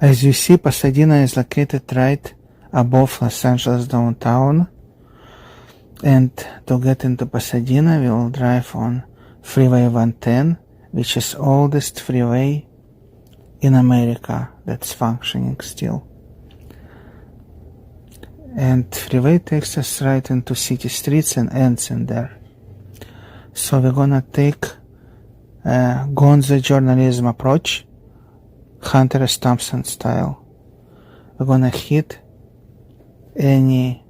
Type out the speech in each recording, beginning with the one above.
As you see, Pasadena is located right above Los Angeles downtown. And to get into Pasadena, we will drive on Freeway 110, which is oldest freeway in America that's functioning still. And freeway takes us right into city streets and ends in there. So we're gonna take a Gonzo journalism approach, Hunter S. Thompson style. We're gonna hit any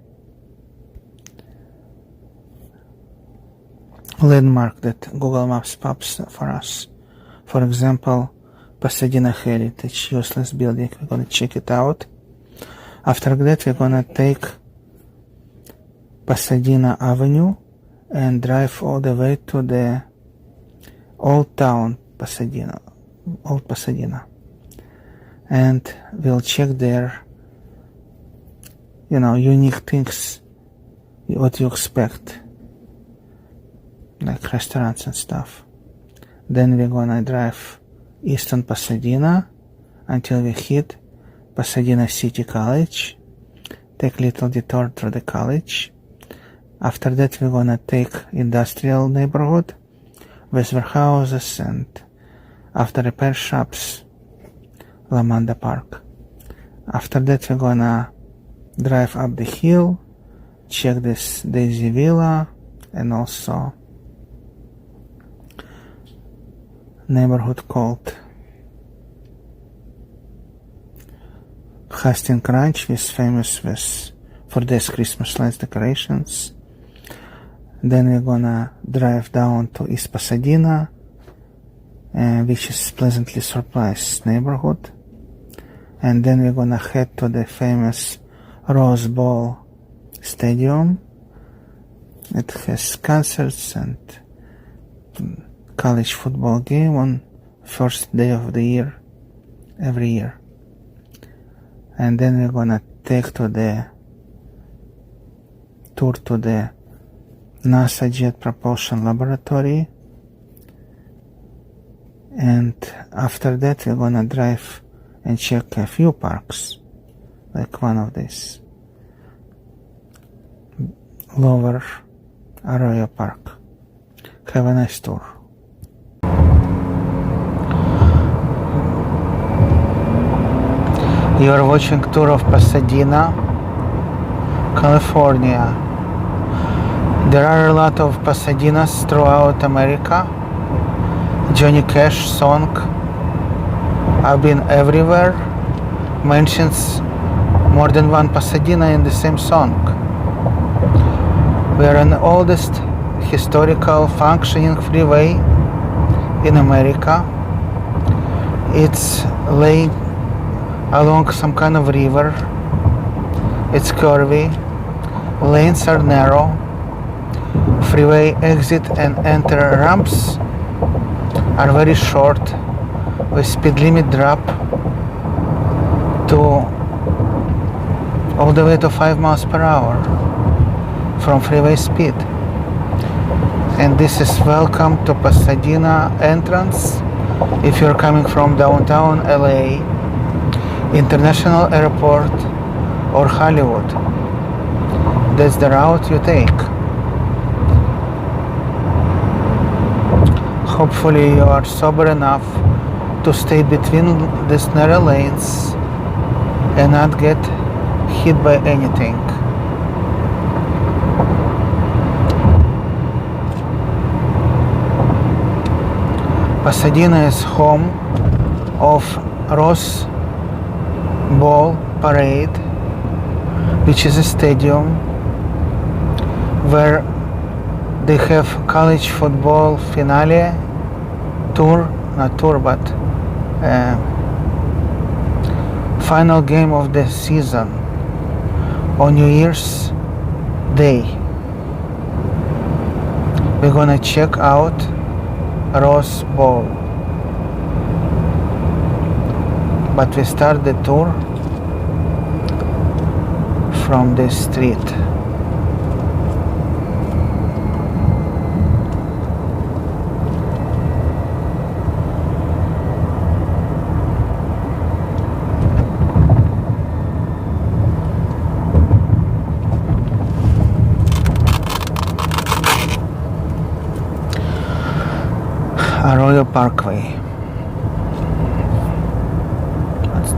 landmark that Google Maps pops for us. For example, Pasadena Heritage, useless building. We're gonna check it out. After that, we're gonna take Pasadena Avenue and drive all the way to the Old Town Pasadena, Old Pasadena. And we'll check their, unique things, what you expect, like restaurants and stuff. Then we're gonna drive eastern Pasadena until we hit Pasadena City College, take little detour through the college. After that, we're gonna take industrial neighborhood with warehouses and after repair shops, Lamanda Park. After that, we're gonna drive up the hill, check this Daisy Villa, and also neighborhood called Hastings Ranch, is famous for this Christmas lights decorations. Then we're gonna drive down to East Pasadena, which is pleasantly surprised neighborhood. And then we're gonna head to the famous Rose Bowl Stadium. It has concerts and college football game on first day of the year, every year. And then we're gonna take to the tour to the NASA Jet Propulsion Laboratory. And after that, we're gonna drive and check a few parks, like one of these, Lower Arroyo Park. Have a nice tour. You are watching tour of Pasadena, California. There are a lot of Pasadenas throughout America. Johnny Cash song "I've Been Everywhere" mentions more than one Pasadena in the same song. We are an oldest historical functioning freeway in America. It's laid along some kind of river. It's curvy, lanes are narrow, freeway exit and enter ramps are very short, with speed limit drop to all the way to 5 miles per hour from freeway speed. And this is welcome to Pasadena entrance if you're coming from downtown LA, International Airport, or Hollywood. That's the route you take. Hopefully you are sober enough to stay between these narrow lanes and not get hit by anything. Pasadena is home of Rose Bowl Parade, which is a stadium where they have college football finale final game of the season on New Year's Day. We're gonna check out Rose Bowl, but we start the tour from this street.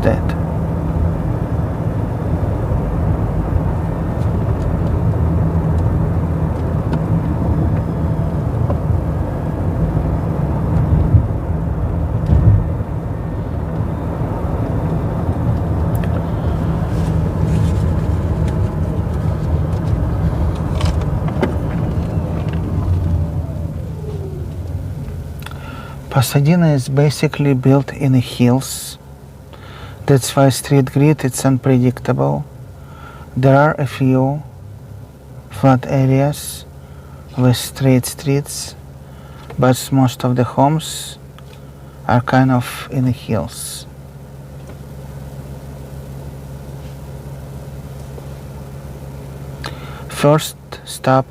that? Pasadena is basically built in the hills. That's why street grid is unpredictable. There are a few flat areas with straight streets, but most of the homes are kind of in the hills. First stop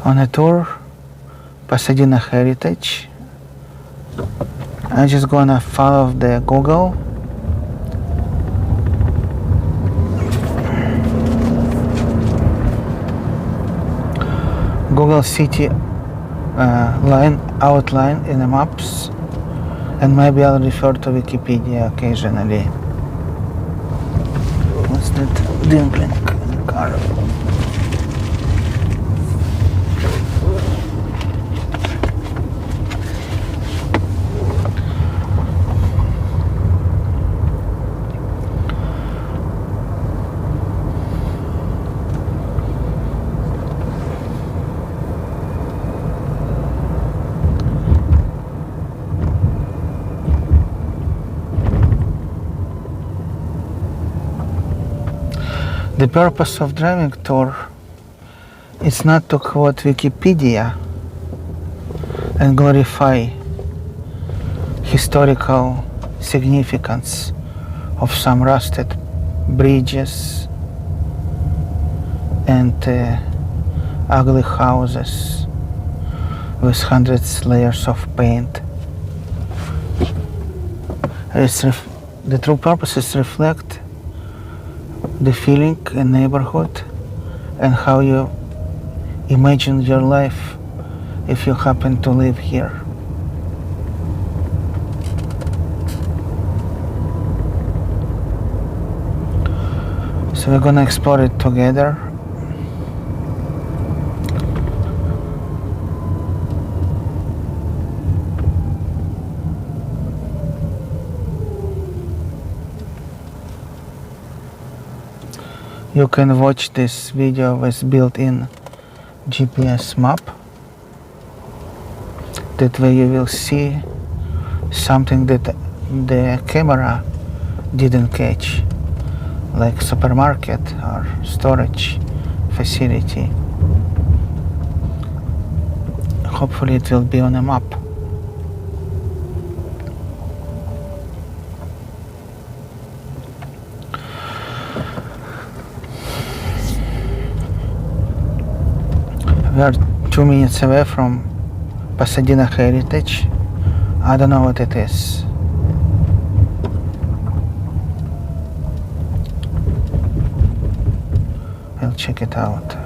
on a tour, Pasadena Heritage. I'm just gonna follow the Google. Google City outline in the maps, and maybe I'll refer to Wikipedia occasionally. What's that dimpling in the car? The purpose of driving tour is not to quote Wikipedia and glorify historical significance of some rusted bridges and ugly houses with hundreds layers of paint. The true purpose is reflect the feeling in neighborhood and how you imagine your life if you happen to live here. So we're gonna explore it together. You can watch this video with built-in GPS map. That way you will see something that the camera didn't catch, like supermarket or storage facility. Hopefully it will be on a map. We are 2 minutes away from Pasadena Heritage. I don't know what it is. I'll check it out.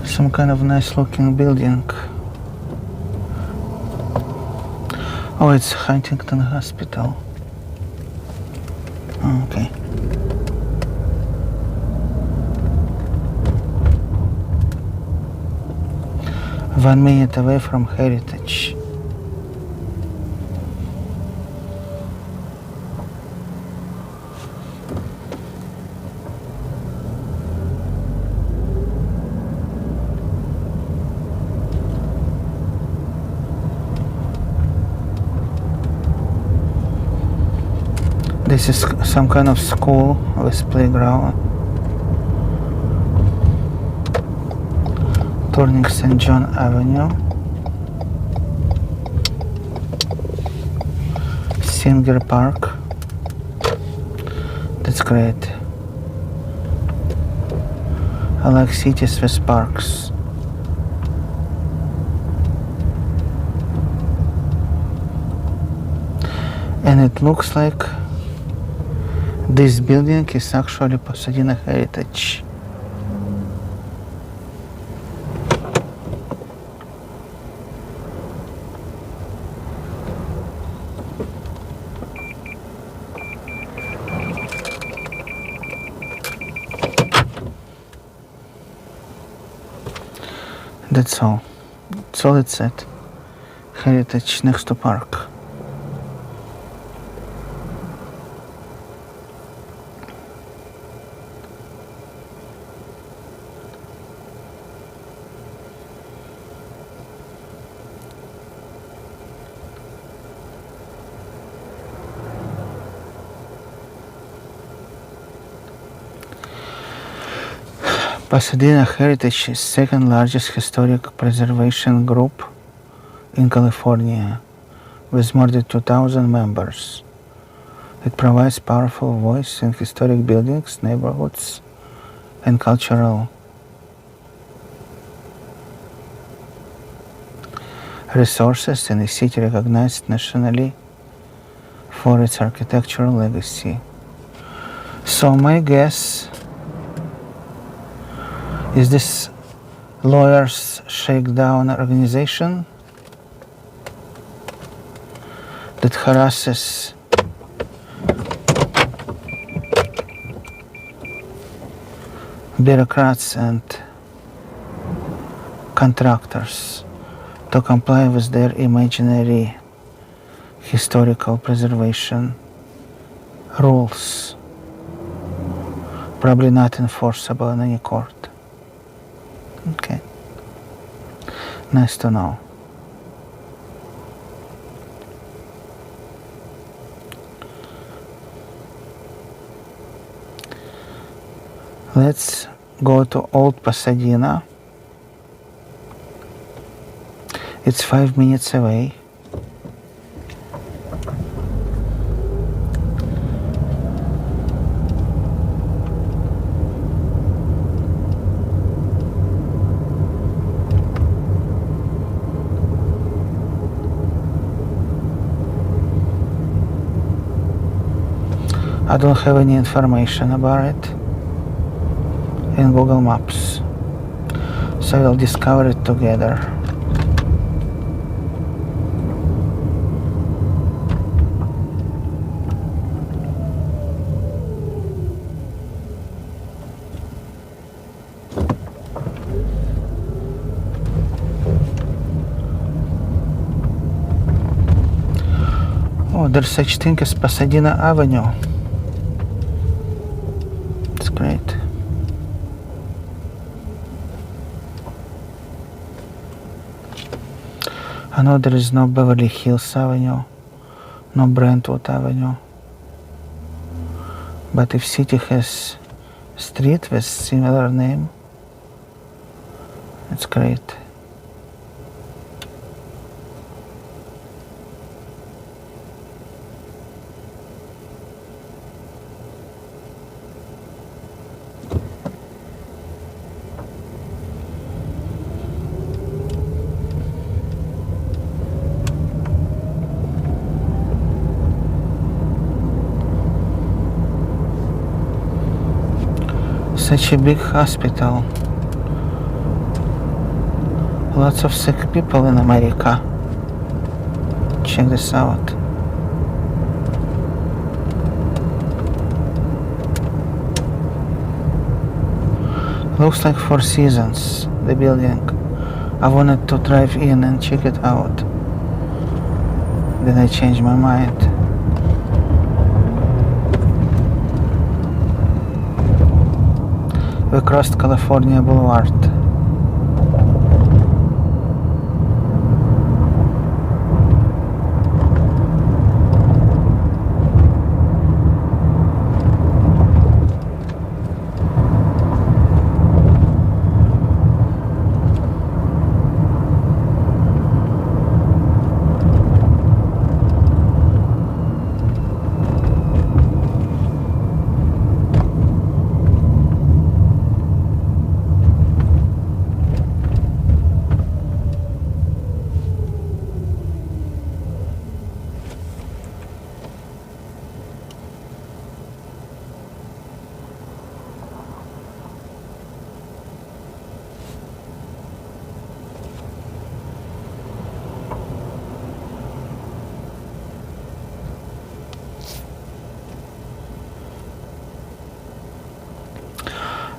Some kind of nice looking building. Oh, it's Huntington Hospital. Oh, okay. One minute away from Heritage. This is some kind of school with playground. Turning St. John Avenue. Singer Park. That's great. I like cities with parks. And it looks like this building is actually Pasadena heritage. That's all. That's all it said. Heritage next to park. Pasadena Heritage is second largest historic preservation group in California, with more than 2,000 members. It provides powerful voice in historic buildings, neighborhoods, and cultural resources, and a city recognized nationally for its architectural legacy. So my guess is this lawyers shakedown organization that harasses bureaucrats and contractors to comply with their imaginary historical preservation rules, probably not enforceable in any court. Okay, nice to know. Let's go to Old Pasadena. It's 5 minutes away. I don't have any information about it in Google Maps, so we'll discover it together. Oh, there's such thing as Pasadena Avenue. It's great. I know there is no Beverly Hills Avenue, no Brentwood Avenue, but if city has street with similar name, it's great. Such a big hospital. Lots of sick people in America. Check this out. Looks like Four Seasons, the building. I wanted to drive in and check it out. Then I changed my mind. We crossed California Boulevard.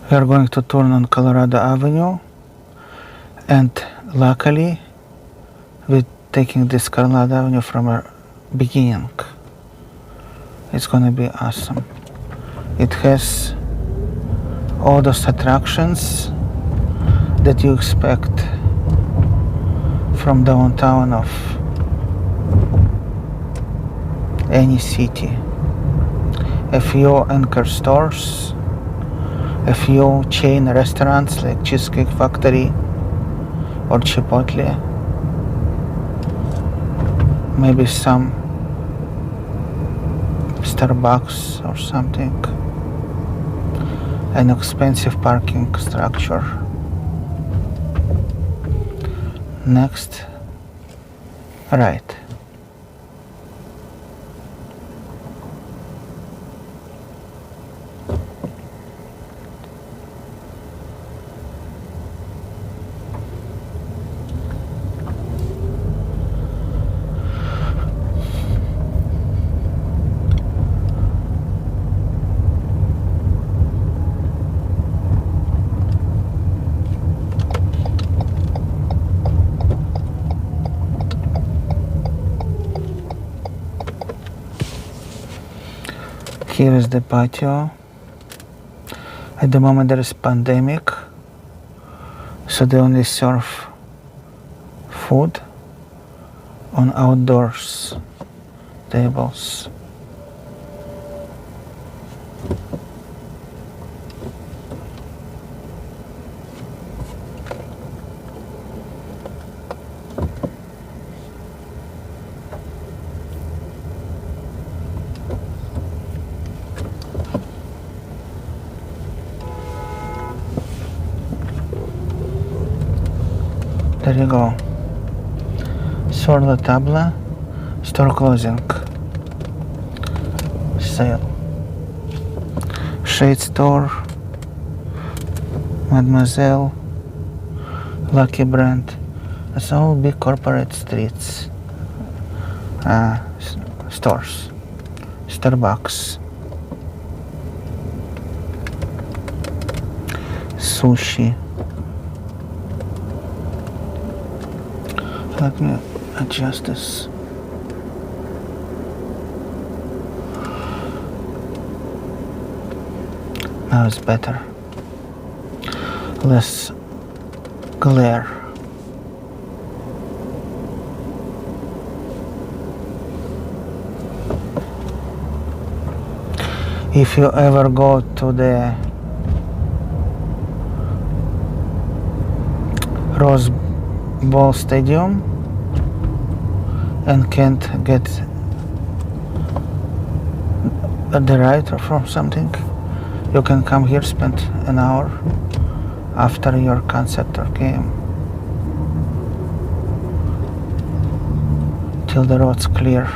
We are going to turn on Colorado Avenue, and luckily we're taking this Colorado Avenue from a beginning. It's gonna be awesome. It has all those attractions that you expect from downtown of any city. A few anchor stores, a few chain restaurants like Cheesecake Factory or Chipotle, maybe some Starbucks or something, an expensive parking structure. Next, right. Here is the patio. At the moment there is pandemic, so they only serve food on outdoors tables. There you go. Sur la table, store closing. Sale. Shade store, Mademoiselle, Lucky Brand. It's all big corporate streets. Stores. Starbucks. Sushi. Let me adjust this. Now it's better. Less glare. If you ever go to the Rose Bowl Stadium and can't get the ride or from something, you can come here, spend an hour after your concert or game till the road's clear.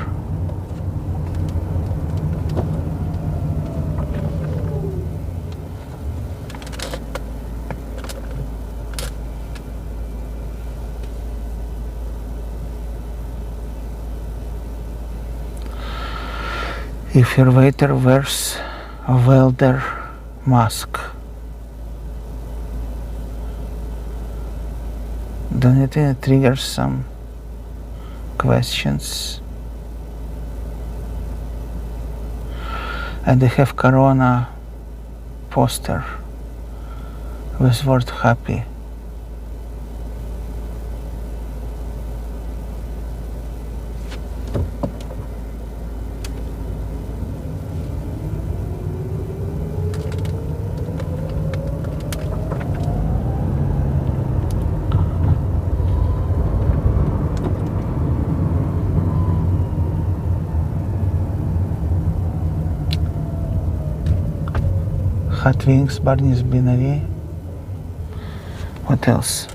If your waiter wears a welder mask, don't you think it triggers some questions? And they have Corona poster with word happy. Hot Wings, Barney's Beanery. What else?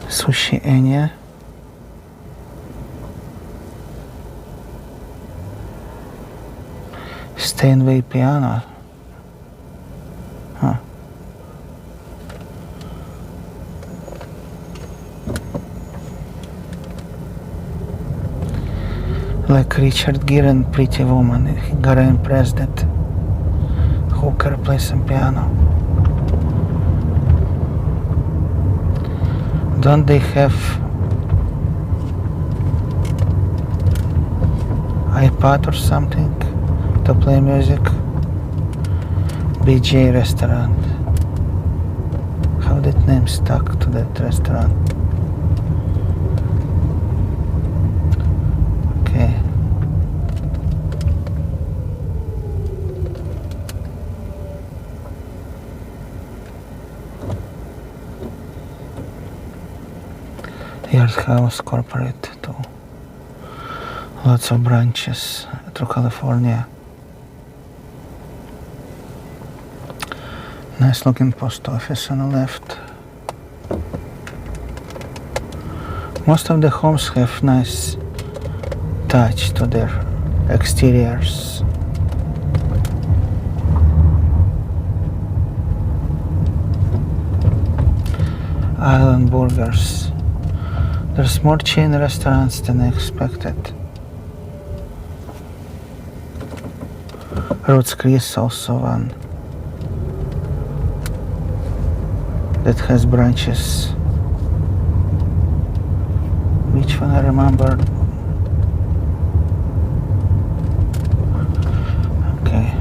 Sushi Enya. Steinway Piano. Huh. Like Richard Gere and Pretty Woman. He got impressed that Hooker plays some piano. Don't they have iPad or something to play music? BJ restaurant. How that name stuck to that restaurant? Okay. Yard House Corporate too. Lots of branches through California. Nice looking post office on the left. Most of the homes have nice touch to their exteriors. Island Burgers. There's more chain restaurants than I expected. Roots Chris also one that has branches. Which one I remember? Okay.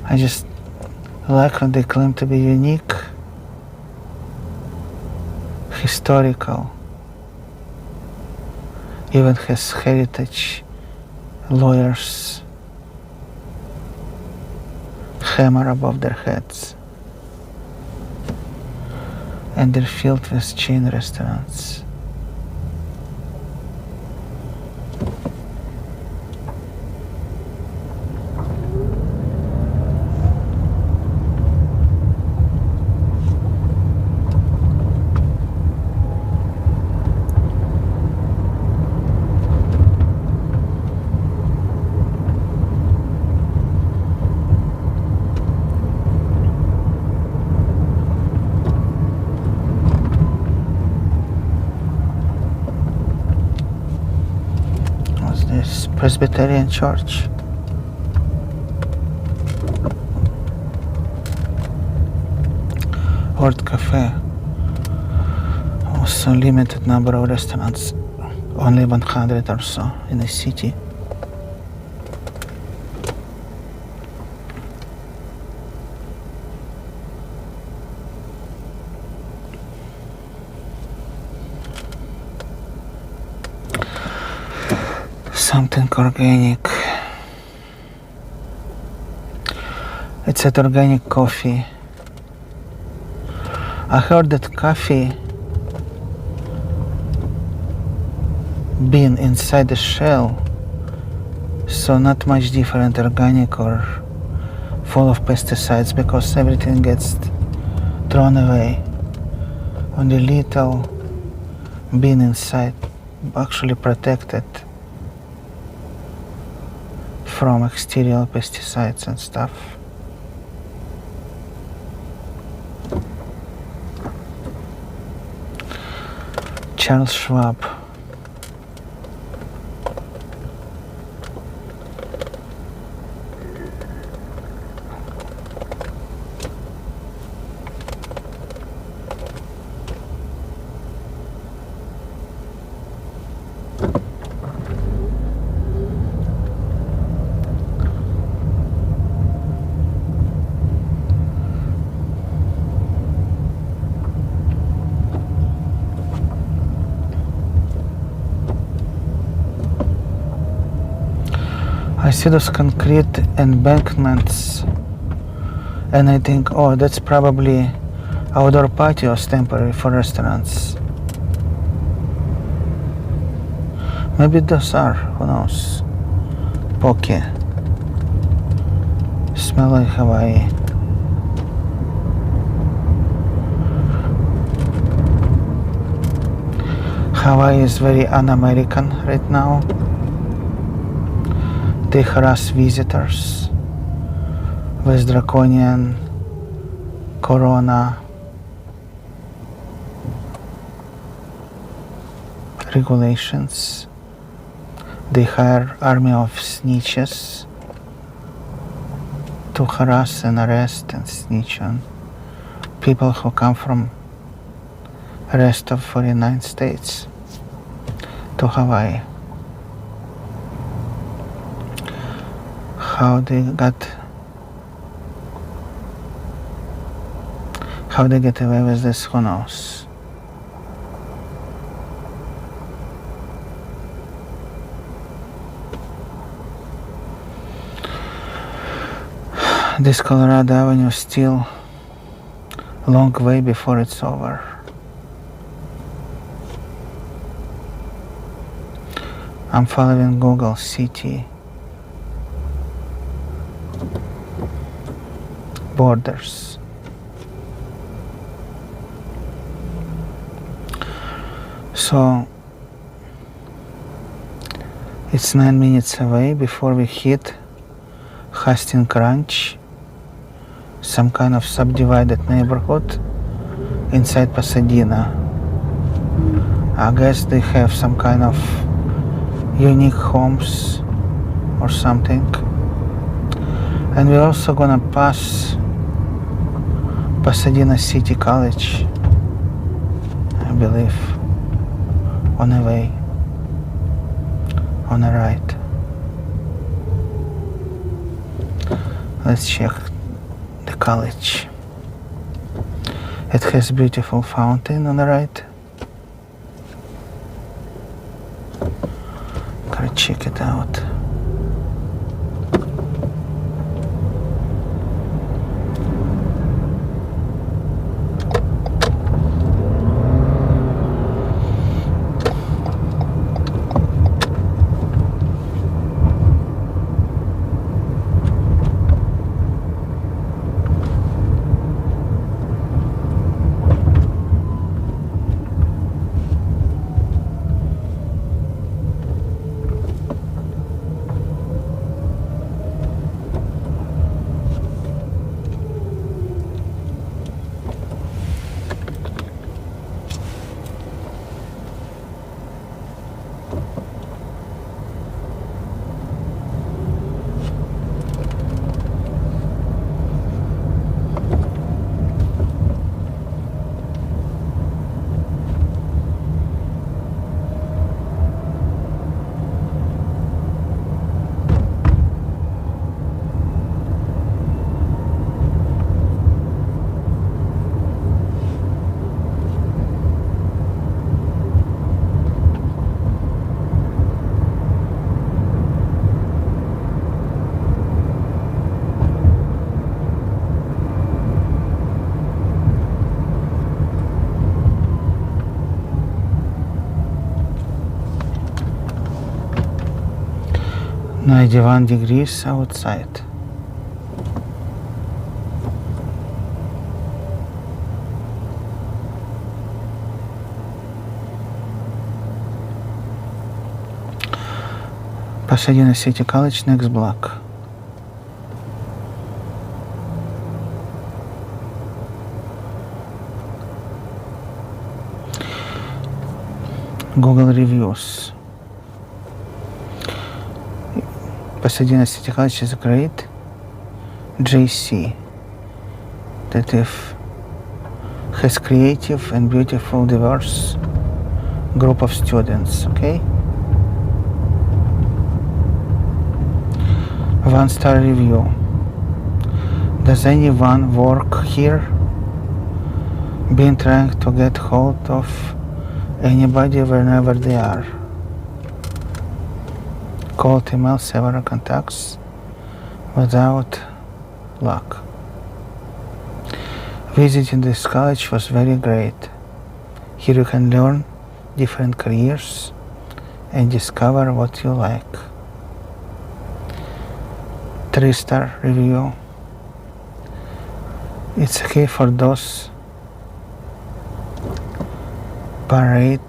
I just like when they claim to be unique, historical, even has heritage lawyers hammer above their heads, and they're filled with chain restaurants. Presbyterian Church. Old Cafe. Also limited number of restaurants, only 100 or so in the city. Something organic. It's at Organic Coffee. I heard that coffee bean inside the shell, so not much different organic or full of pesticides, because everything gets thrown away. Only little bean inside actually protected from exterior pesticides and stuff. Charles Schwab. I see those concrete embankments and I think, oh, that's probably outdoor patios temporary for restaurants. Maybe those are, who knows. Poke. Smell like Hawaii. Hawaii is very un-American right now. They harass visitors with draconian corona regulations. They hire army of snitches to to harass and arrest and snitch on people who come from rest of 49 states to Hawaii. How they get away with this, who knows? This Colorado Avenue is still a long way before it's over. I'm following Google City borders. So it's 9 minutes away before we hit Hastings Ranch, some kind of subdivided neighborhood inside Pasadena. I guess they have some kind of unique homes or something. And we're also gonna pass Pasadena City College, I believe, on the way, on the right. Let's check the college. It has a beautiful fountain on the right. Gotta check it out. .91 degrees outside. Pasadena City College, next block. Google reviews. Pasadena City College is a great JC that has creative and beautiful, diverse group of students, okay? 1-star review. Does anyone work here? Been trying to get hold of anybody whenever they are. Called, email several contacts without luck. Visiting this college was very great. Here you can learn different careers and discover what you like. 3-star review. It's okay for those parade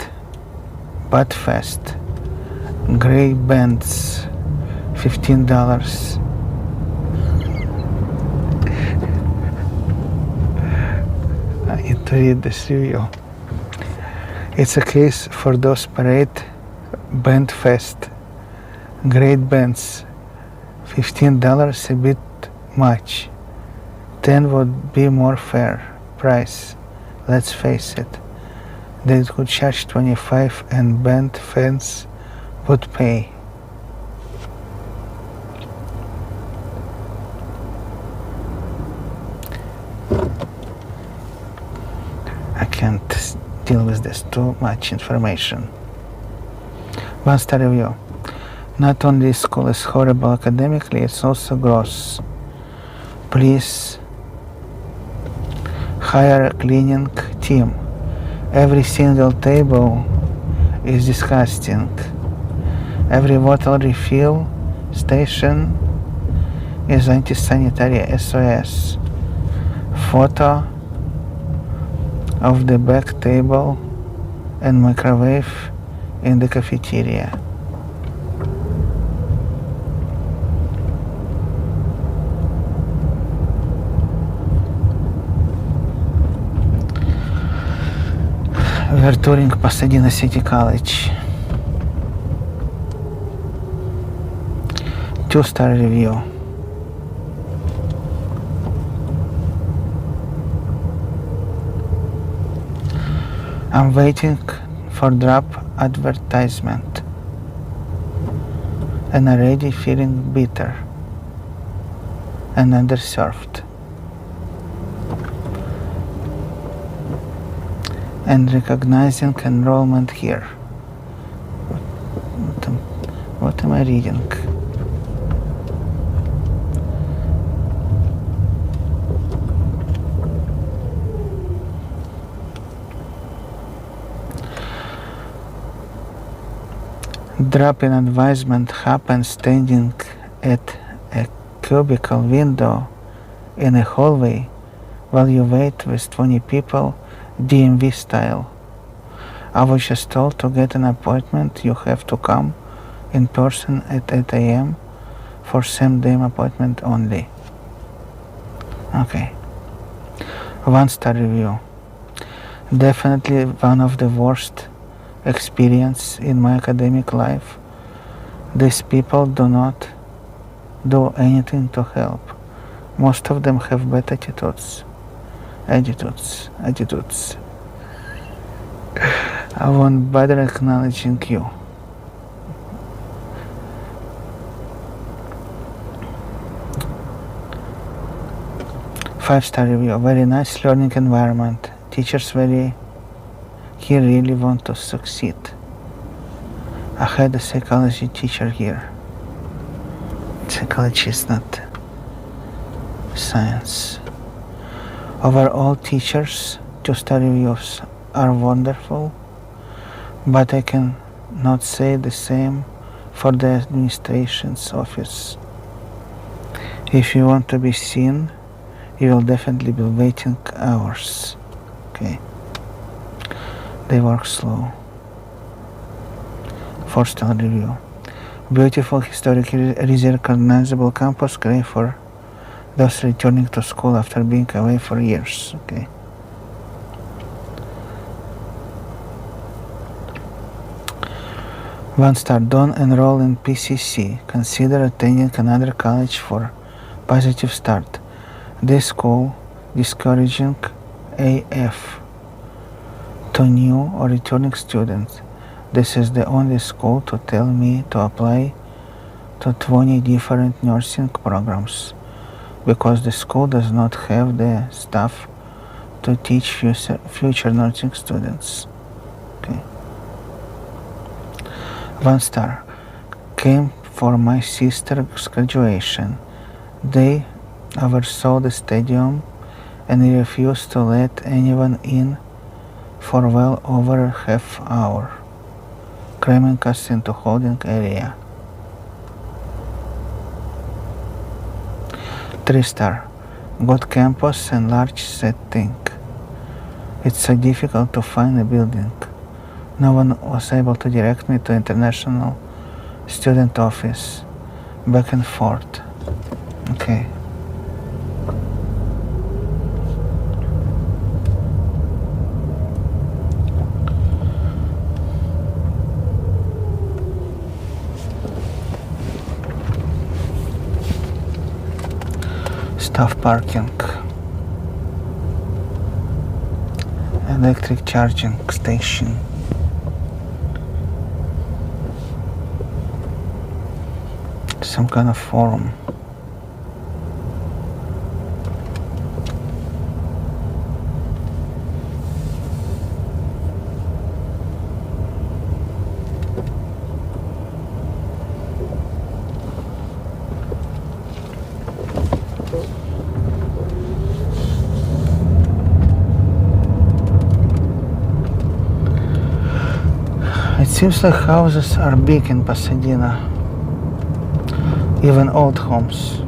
but fast. Gray bands, $15. I need to read this review. It's a case for those parade band fest. Great bands, $15, a bit much. 10 would be more fair price. Let's face it. They could charge 25 and band fans would pay. I can't deal with this, too much information. 1-star review. Not only this school is horrible academically, it's also gross. Please hire a cleaning team. Every single table is disgusting. Every bottle refill station is anti-sanitary SOS. Photo of the back table and microwave in the cafeteria. We are touring Pasadena City College. 2-star review. I'm waiting for drop advertisement and already feeling bitter and underserved and recognizing enrollment here. What am I reading? Drop-in advisement happens standing at a cubicle window in a hallway while you wait with 20 people, DMV style. I was just told to get an appointment you have to come in person at 8 a.m. for same-day appointment only. Okay. 1-star review. Definitely one of the worst experience in my academic life. These people do not do anything to help. Most of them have bad attitudes. Attitudes. I won't bother acknowledging you. Five-star review. Very nice learning environment. Teachers here really want to succeed. I had a psychology teacher here. Psychology is not science. Overall, teachers, 2-star reviews are wonderful, but I can not say the same for the administration's office. If you want to be seen, you will definitely be waiting hours. Okay. They work slow. 4-star review. Beautiful, historically recognizable campus, great for those returning to school after being away for years. Okay. One-star. Don't enroll in PCC. Consider attending another college for positive start. This school discouraging AF to new or returning students. This is the only school to tell me to apply to 20 different nursing programs because the school does not have the staff to teach future nursing students. Okay. 1-star. Came for my sister's graduation. They oversaw the stadium and refused to let anyone in for well over a half hour, cramming us into holding area. 3-star. Good campus and large setting. It's so difficult to find a building. No one was able to direct me to international student office. Back and forth. Okay. Staff parking. Electric charging station. Some kind of forum. It seems like houses are big in Pasadena, even old homes.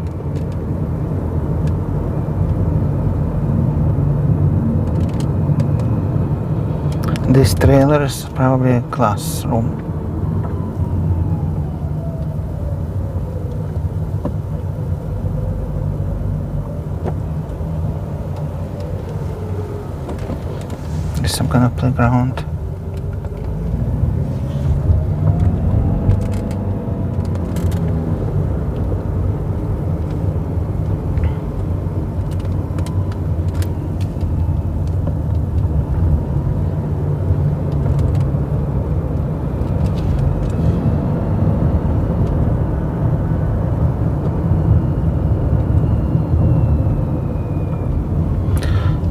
This trailer is probably a classroom. There's some kind of playground.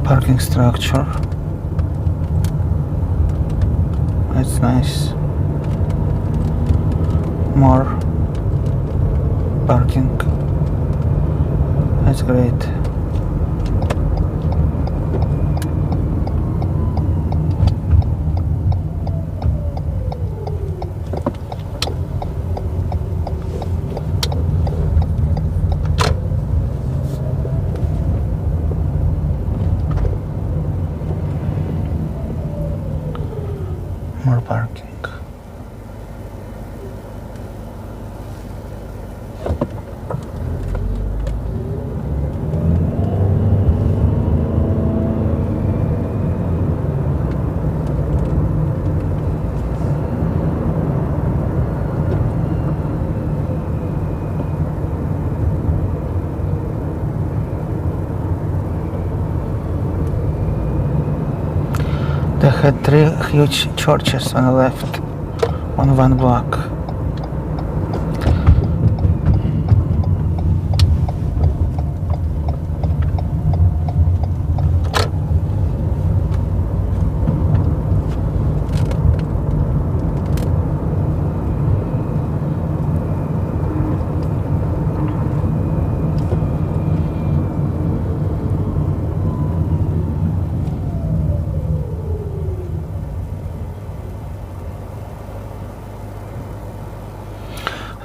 Parking structure. That's nice. More parking. That's great. More parking. They had 3 huge churches on the left, on one block.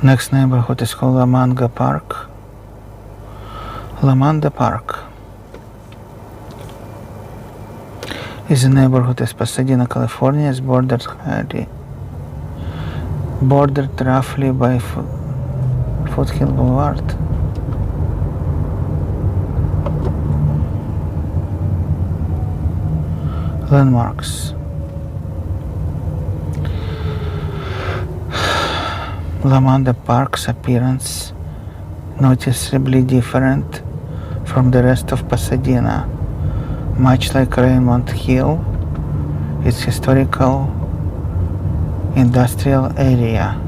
Next neighborhood is called Lamanda Park. Lamanda Park is a neighborhood in Pasadena, California. It's bordered roughly by Foothill Boulevard. Landmarks. Lamanda Park's appearance noticeably different from the rest of Pasadena. Much like Raymond Hill, its historical industrial area,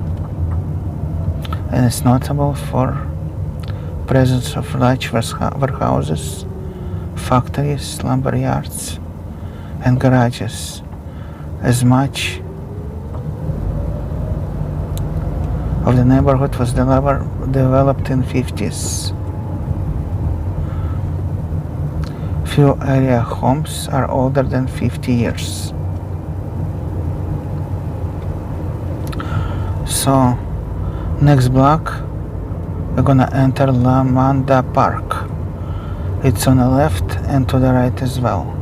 and it's notable for presence of large warehouses, factories, lumber yards, and garages. As much of the neighborhood was developed in 50s. Few area homes are older than 50 years. So, next block, we're gonna enter Lamanda Park. It's on the left and to the right as well.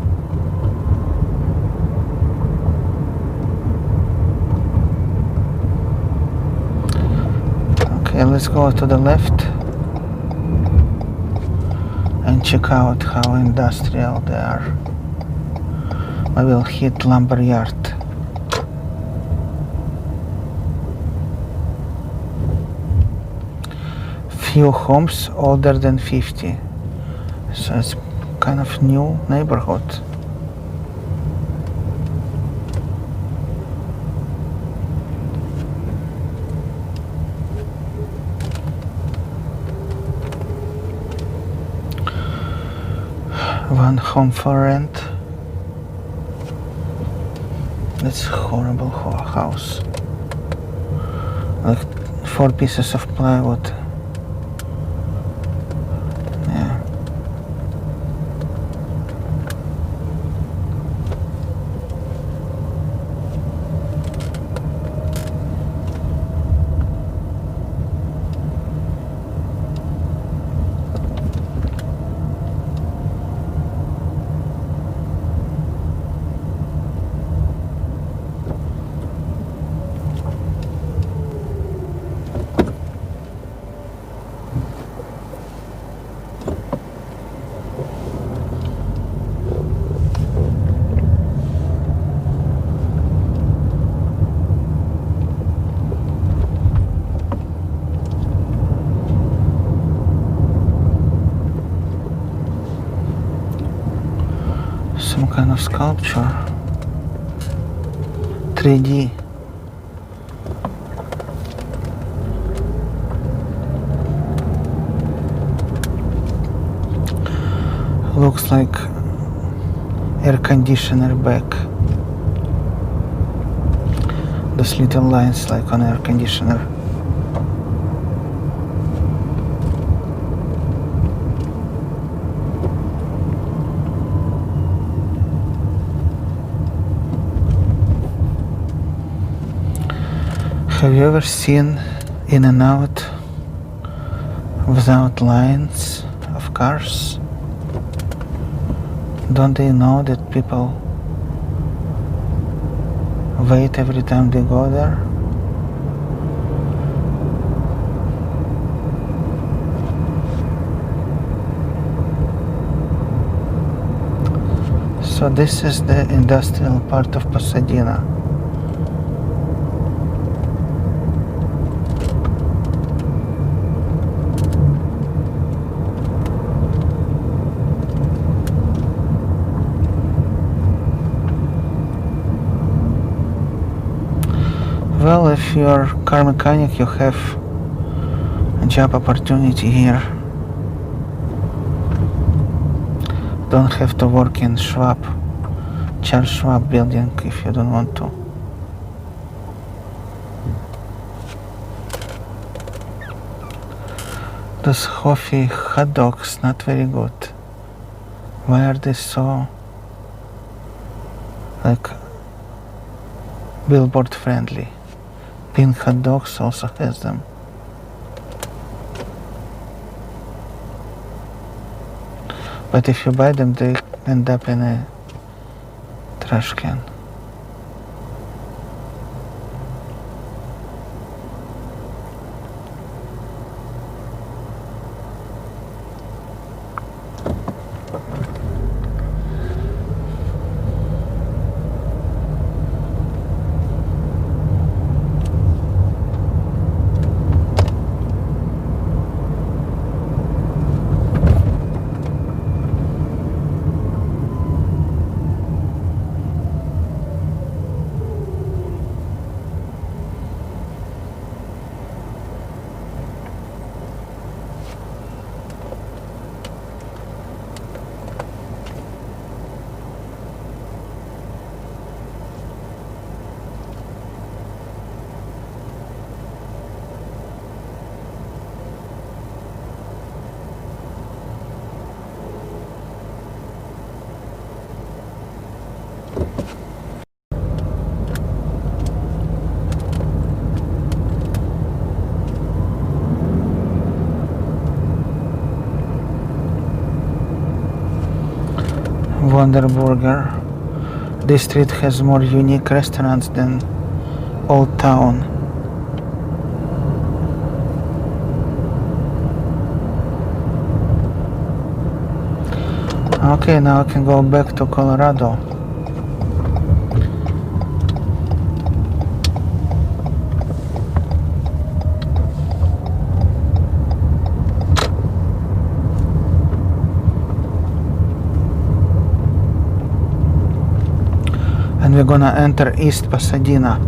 Okay, let's go to the left and check out how industrial they are. I will hit lumber yard. Few homes older than 50. So it's kind of new neighborhood. One home for rent. That's a horrible house. Like 4 pieces of plywood. Yeah. Some kind of sculpture. 3D. Looks like air conditioner back. Those little lines like on air conditioner. Have you ever seen in and out without lines of cars? Don't they know that people wait every time they go there? So this is the industrial part of Pasadena. Well, if you're a car mechanic, you have a job opportunity here. Don't have to work in Charles Schwab building if you don't want to. Those coffee hot dogs, not very good. Why are they so like billboard friendly? Pink hot dogs also has them. But if you buy them, they end up in a trash can. Wonder Burger. This street has more unique restaurants than Old Town. Okay, now I can go back to Colorado. and we're gonna enter East Pasadena.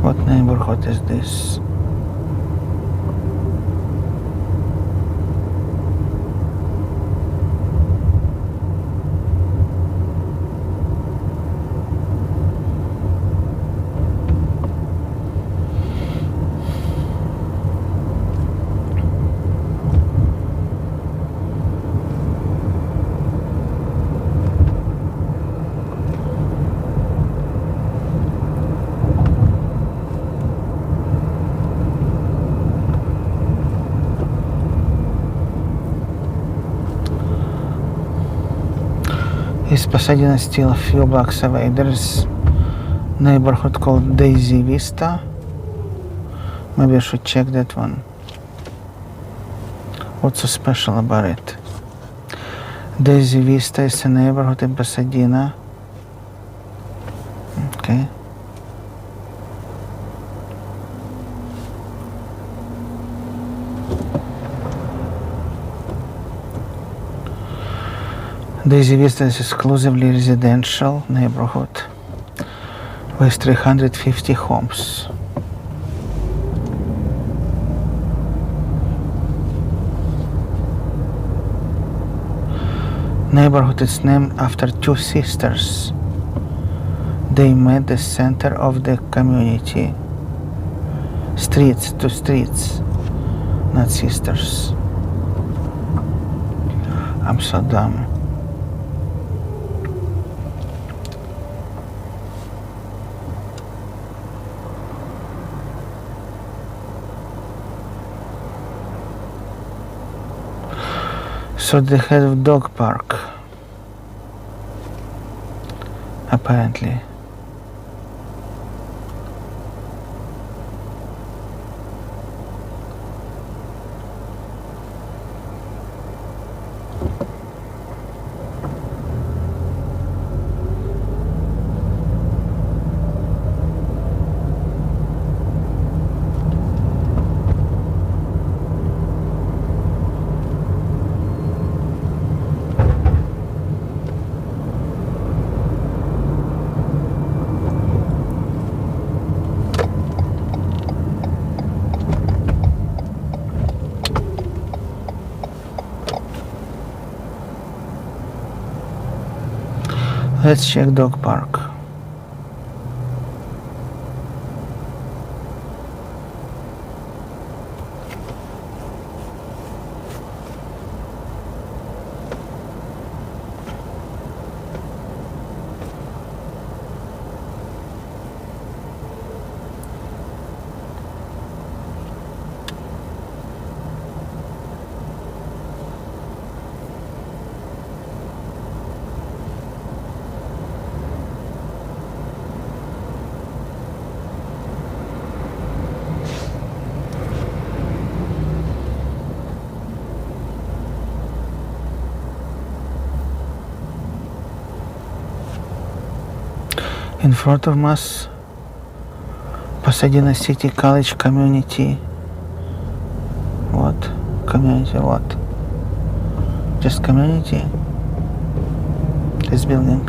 What neighborhood is this? East Pasadena is still a few blocks away. There's a neighborhood called Daisy Vista. Maybe I should check that one. What's so special about it? Daisy Vista is a neighborhood in Pasadena. Okay. Daisy Vista is exclusively residential neighborhood with 350 homes. Neighborhood is named after two sisters. They met the center of the community. Streets to streets, not sisters. I'm so dumb. So they have a dog park, apparently. Let's check dog park. In front of us, Pasadena City College Community. What? Community what? Just community? This building.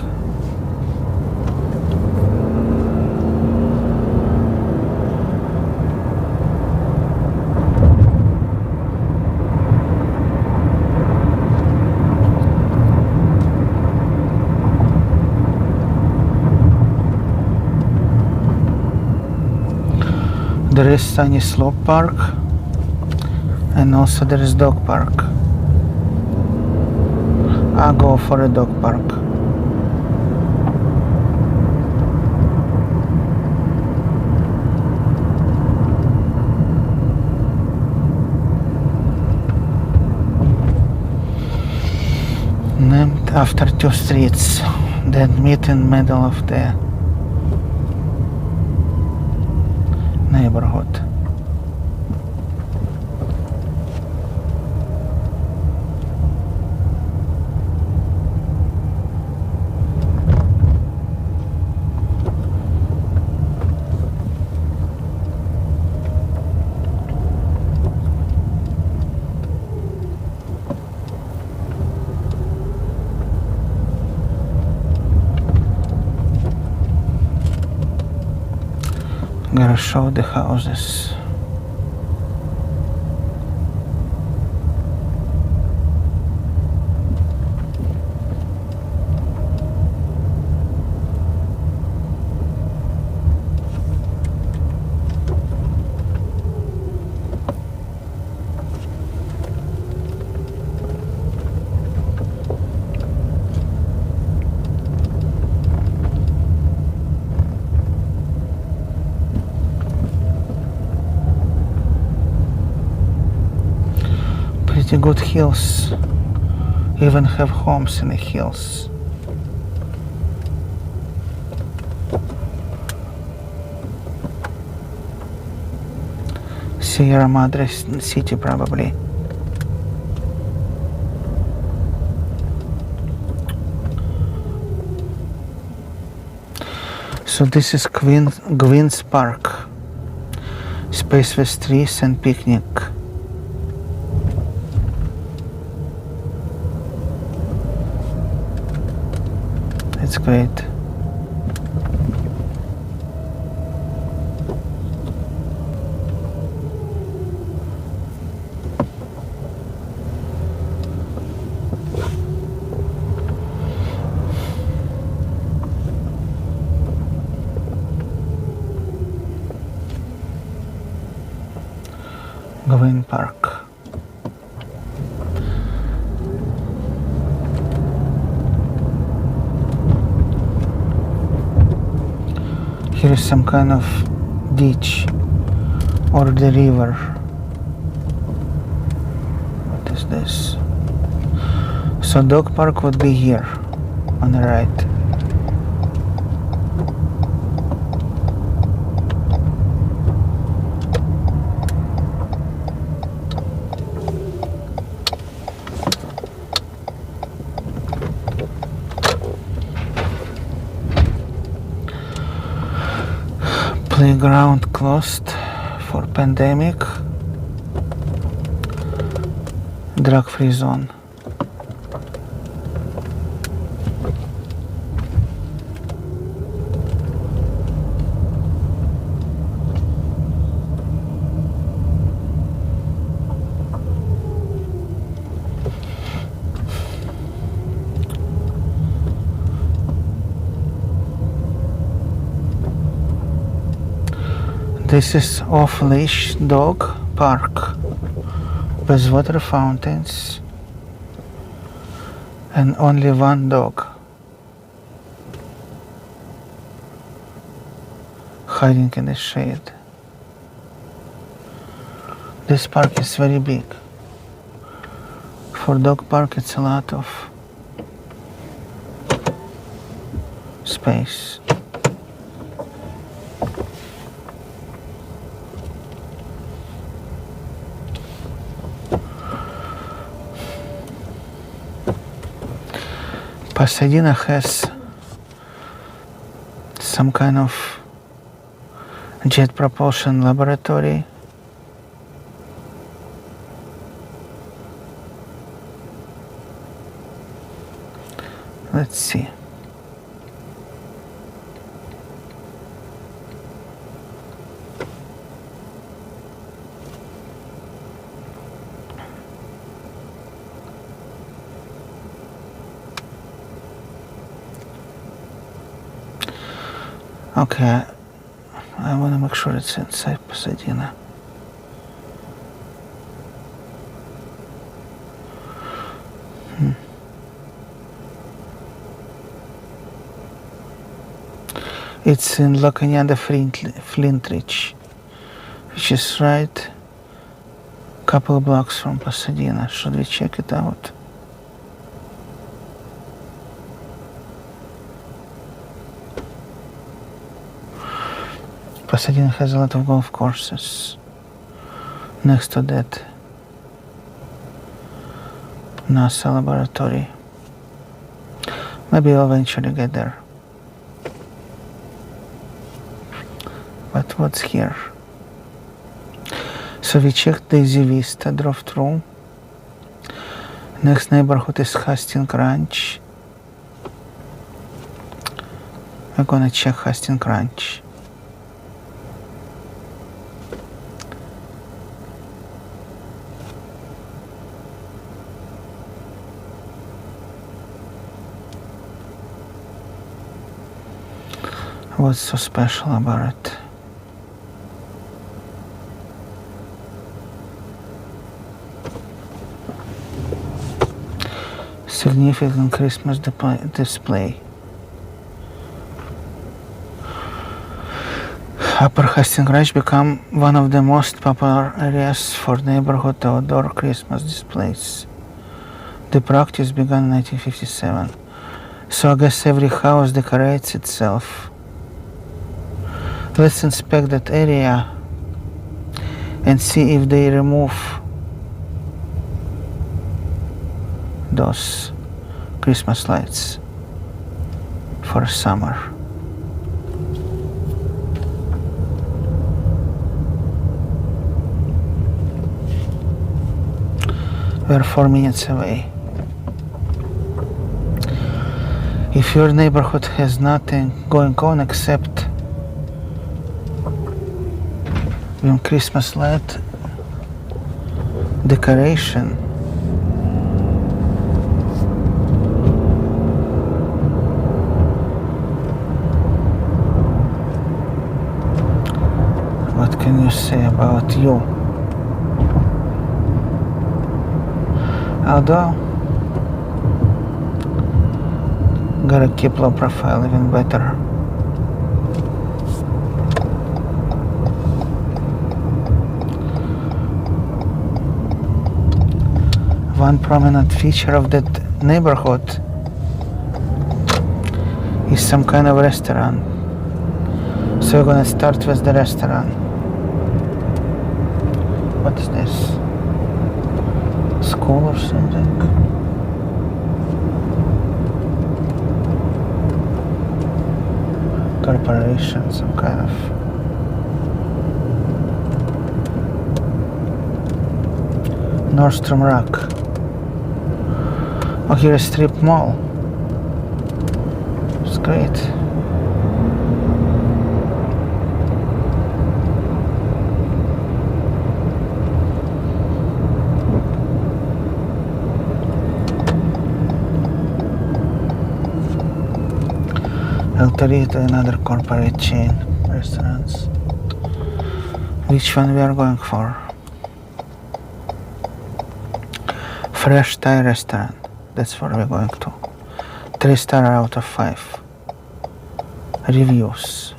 There is Sunny Slope Park, And also there is dog park. I'll go for a dog park. Named after two streets that meet in middle of the neighborhood. Gotta show the houses. Pretty good hills. Even have homes in the hills. Sierra Madre City probably. So this is Queen's Park. Space with trees and picnic. It's great. Green Park. Here is some kind of ditch or the river. What is this? So dog park would be here on the right. Playground closed for pandemic. Drug-free zone. This is off-leash dog park with water fountains and only one dog hiding in the shade. This park is very big. For dog park it's a lot of space. Pasadena has some kind of jet propulsion laboratory. Let's see. Okay, I want to make sure it's inside Pasadena. It's in La Cañada Flintridge, which is right couple blocks from Pasadena. Should we check it out? Pasadena has a lot of golf courses. Next to that, NASA laboratory. Maybe I'll eventually get there. But what's here? So we checked Daisy Vista, drove through. Next neighborhood is Hastings Ranch. We're gonna check Hastings Ranch. What's so special about it? Significant Christmas display. Upper Hastings Ranch became one of the most popular areas for neighborhood outdoor Christmas displays. The practice began in 1957, so I guess every house decorates itself. Let's inspect that area and see if they remove those Christmas lights for summer. We're 4 minutes away. If your neighborhood has nothing going on except Christmas light decoration, what can you say about you? Although gotta keep low profile even better. One prominent feature of that neighborhood is some kind of restaurant. So we're gonna start with the restaurant. What is this? School or something? Corporation, some kind of. Nordstrom Rack. Oh, here is strip mall. It's great. El Torito, another corporate chain restaurants. Which one we are going for? Fresh Thai restaurant. That's where we're going to. 3-star out of 5. Reviews.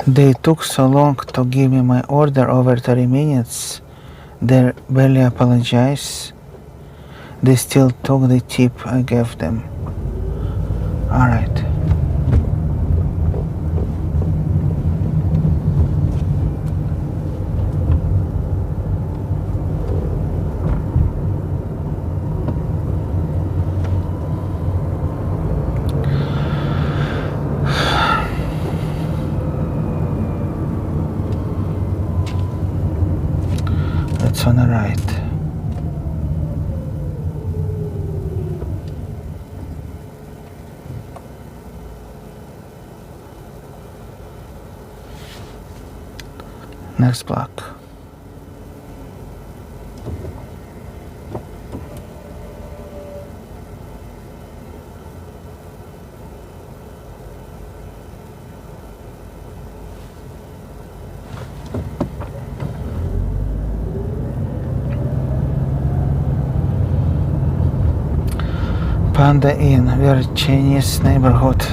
They took so long to give me my order, over 30 minutes. They barely apologize. They still took the tip I gave them. Alright. It's on the right. Next block. Panda Inn, very Chinese neighborhood.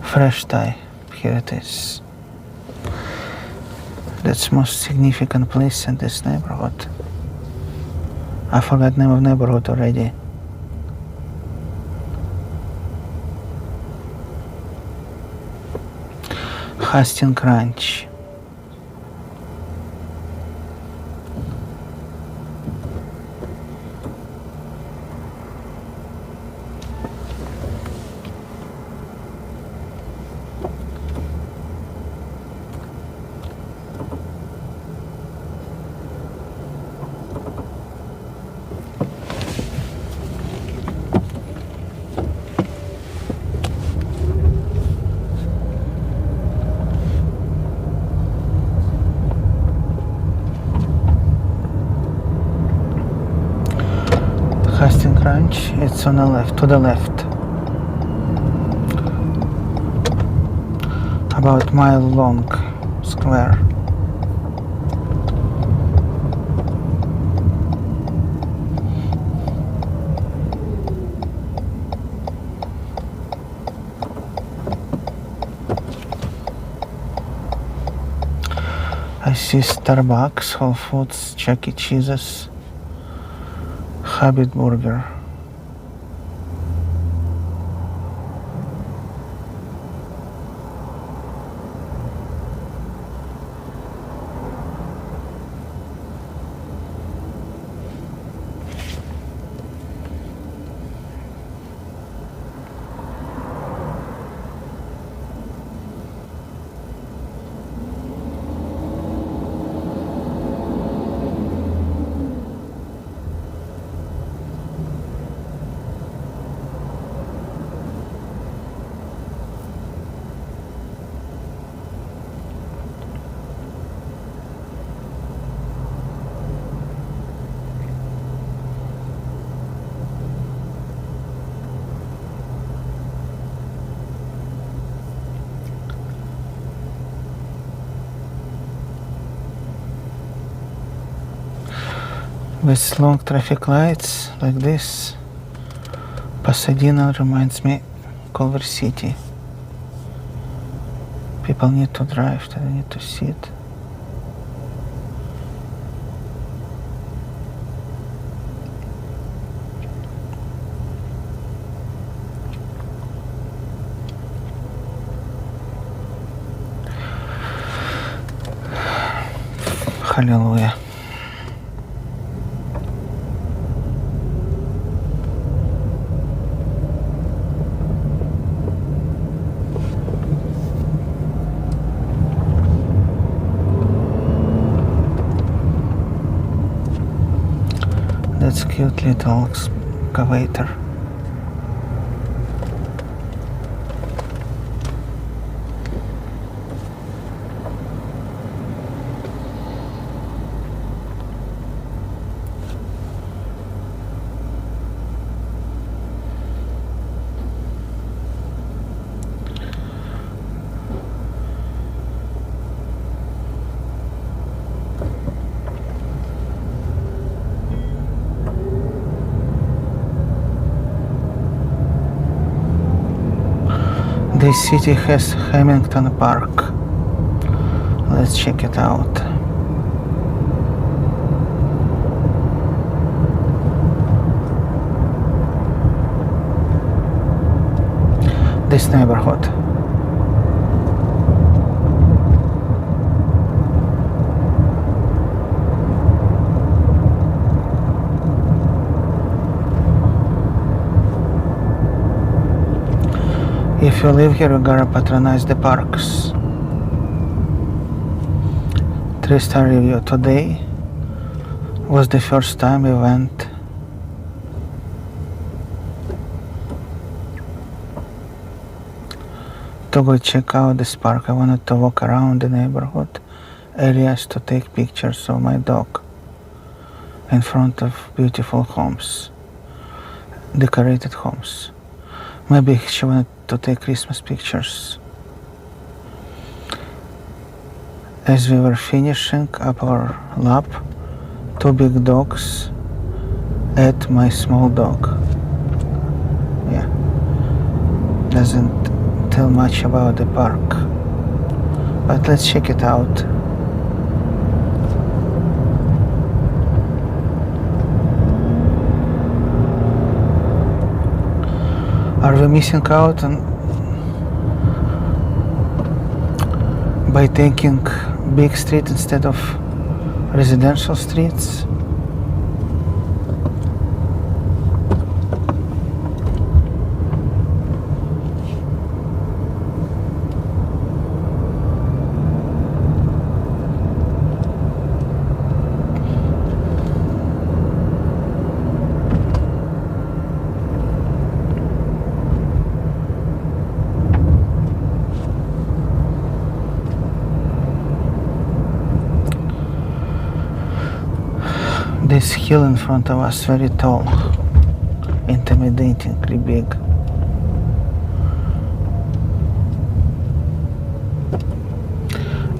Fresh Thai, here it is. That's most significant place in this neighborhood. I forgot name of neighborhood already. Hastings Ranch. Hastings Ranch, it's on the left, to the left. About mile long square. I see Starbucks, Whole Foods, Chuck E. Cheese's, Habit Burger. With long traffic lights like this, Pasadena reminds me Culver City. People need to drive, they need to sit. Hallelujah. That's cute little excavator. This city has Hamilton Park. Let's check it out. This neighborhood. If you live here, you gotta patronize the parks. 3-star review. Today was the first time we went. To go check out this park. I wanted to walk around the neighborhood areas to take pictures of my dog. in front of beautiful homes, decorated homes. Maybe she wanted to take Christmas pictures. As we were finishing up our lap, two big dogs ate my small dog. Yeah, doesn't tell much about the park, but let's check it out. Are we missing out by taking big street instead of residential streets? This hill in front of us very tall, intimidatingly big.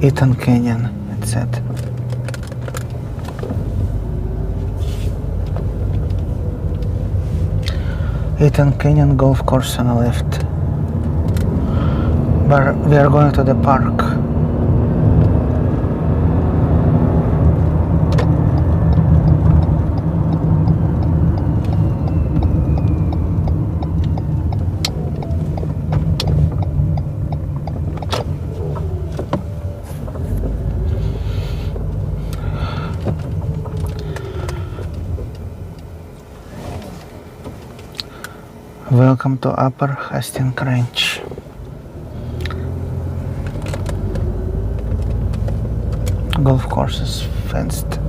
Eaton Canyon, it said. Eaton Canyon golf course on the left. But we are going to the park. Welcome to Upper Hastings Ranch. Golf course is fenced.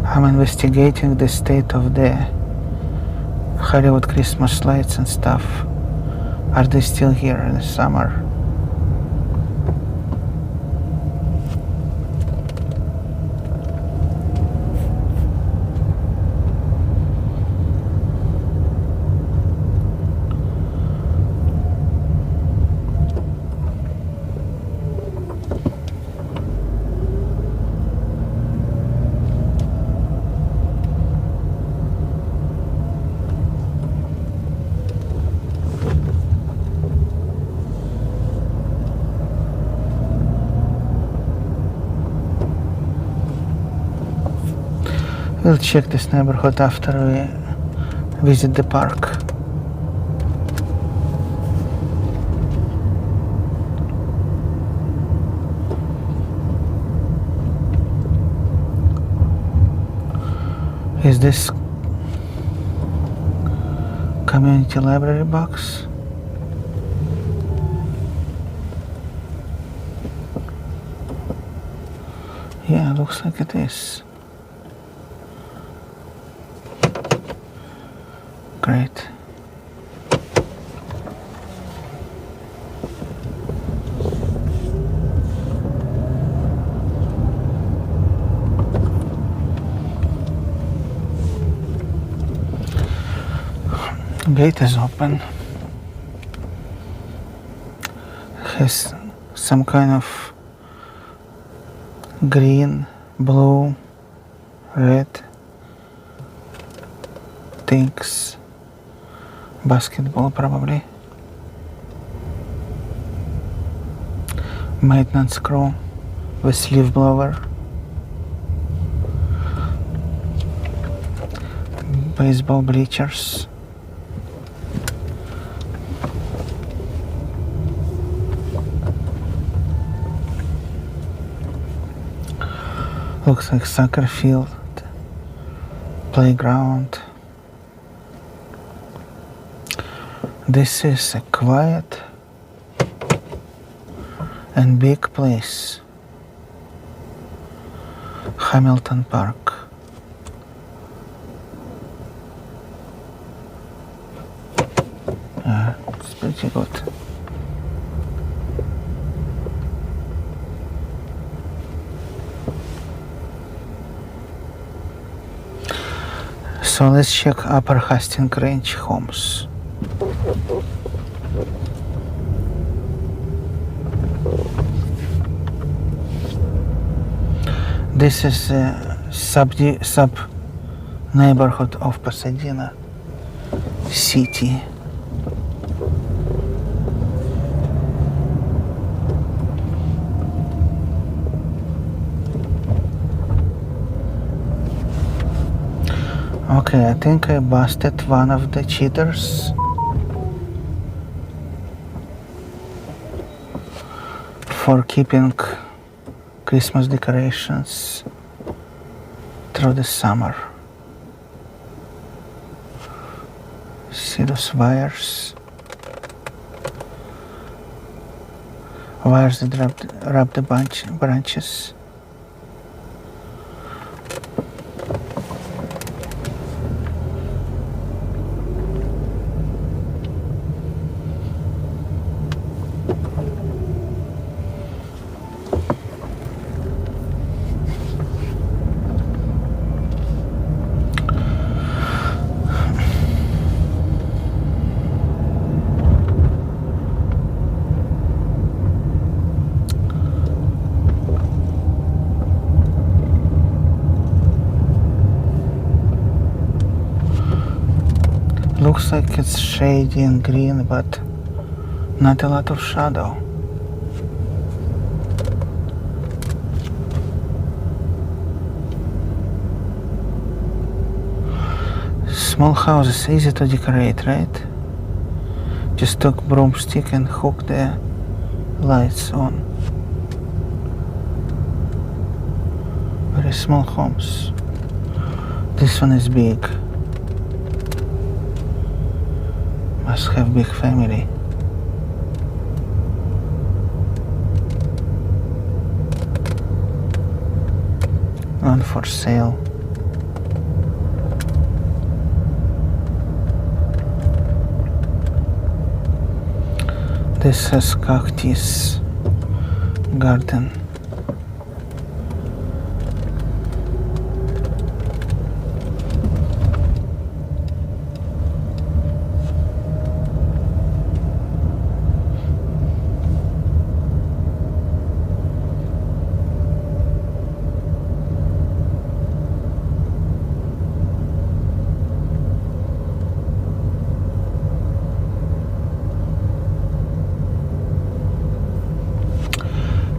I'm investigating the state of the Hollywood Christmas lights and stuff. Are they still here in the summer? We'll check this neighborhood after we visit the park. Is this community library box? Yeah, looks like it is. Great. Gate is open. Has some kind of green, blue, red things. Basketball probably. Maintenance crew with leaf blower. Baseball bleachers. Looks like soccer field, playground. This is a quiet and big place. Hamilton Park. Yeah, it's pretty good. So let's check Upper Hastings Range homes. This is a sub neighborhood of Pasadena city. Okay, I think I busted one of the cheaters. For keeping Christmas decorations through the summer. See those wires? Wires that wrap the branches. Looks like it's shady and green, but not a lot of shadow. Small house is easy to decorate, right? Just took broomstick and hook the lights on. Very small homes. This one is big. Must have big family. One for sale. This has cactus garden.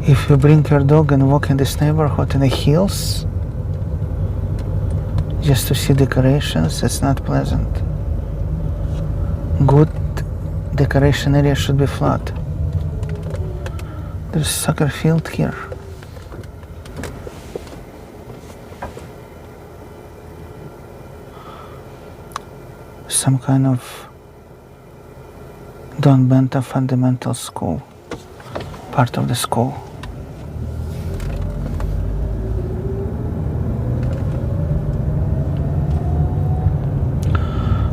If you bring your dog and walk in this neighborhood in the hills, just to see decorations, it's not pleasant. Good decoration area should be flat. There's a soccer field here. Some kind of Don Benta fundamental school, part of the school.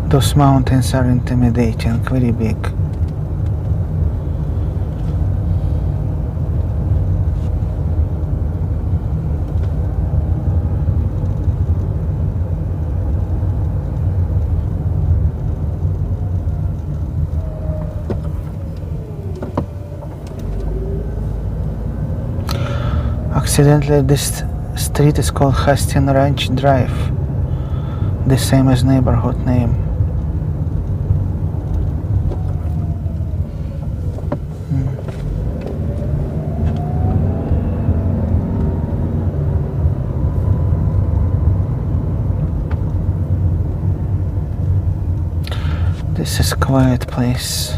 Those mountains are intimidating, very big. Accidentally, this street is called Hastings Ranch Drive, the same as neighborhood name. This is a quiet place.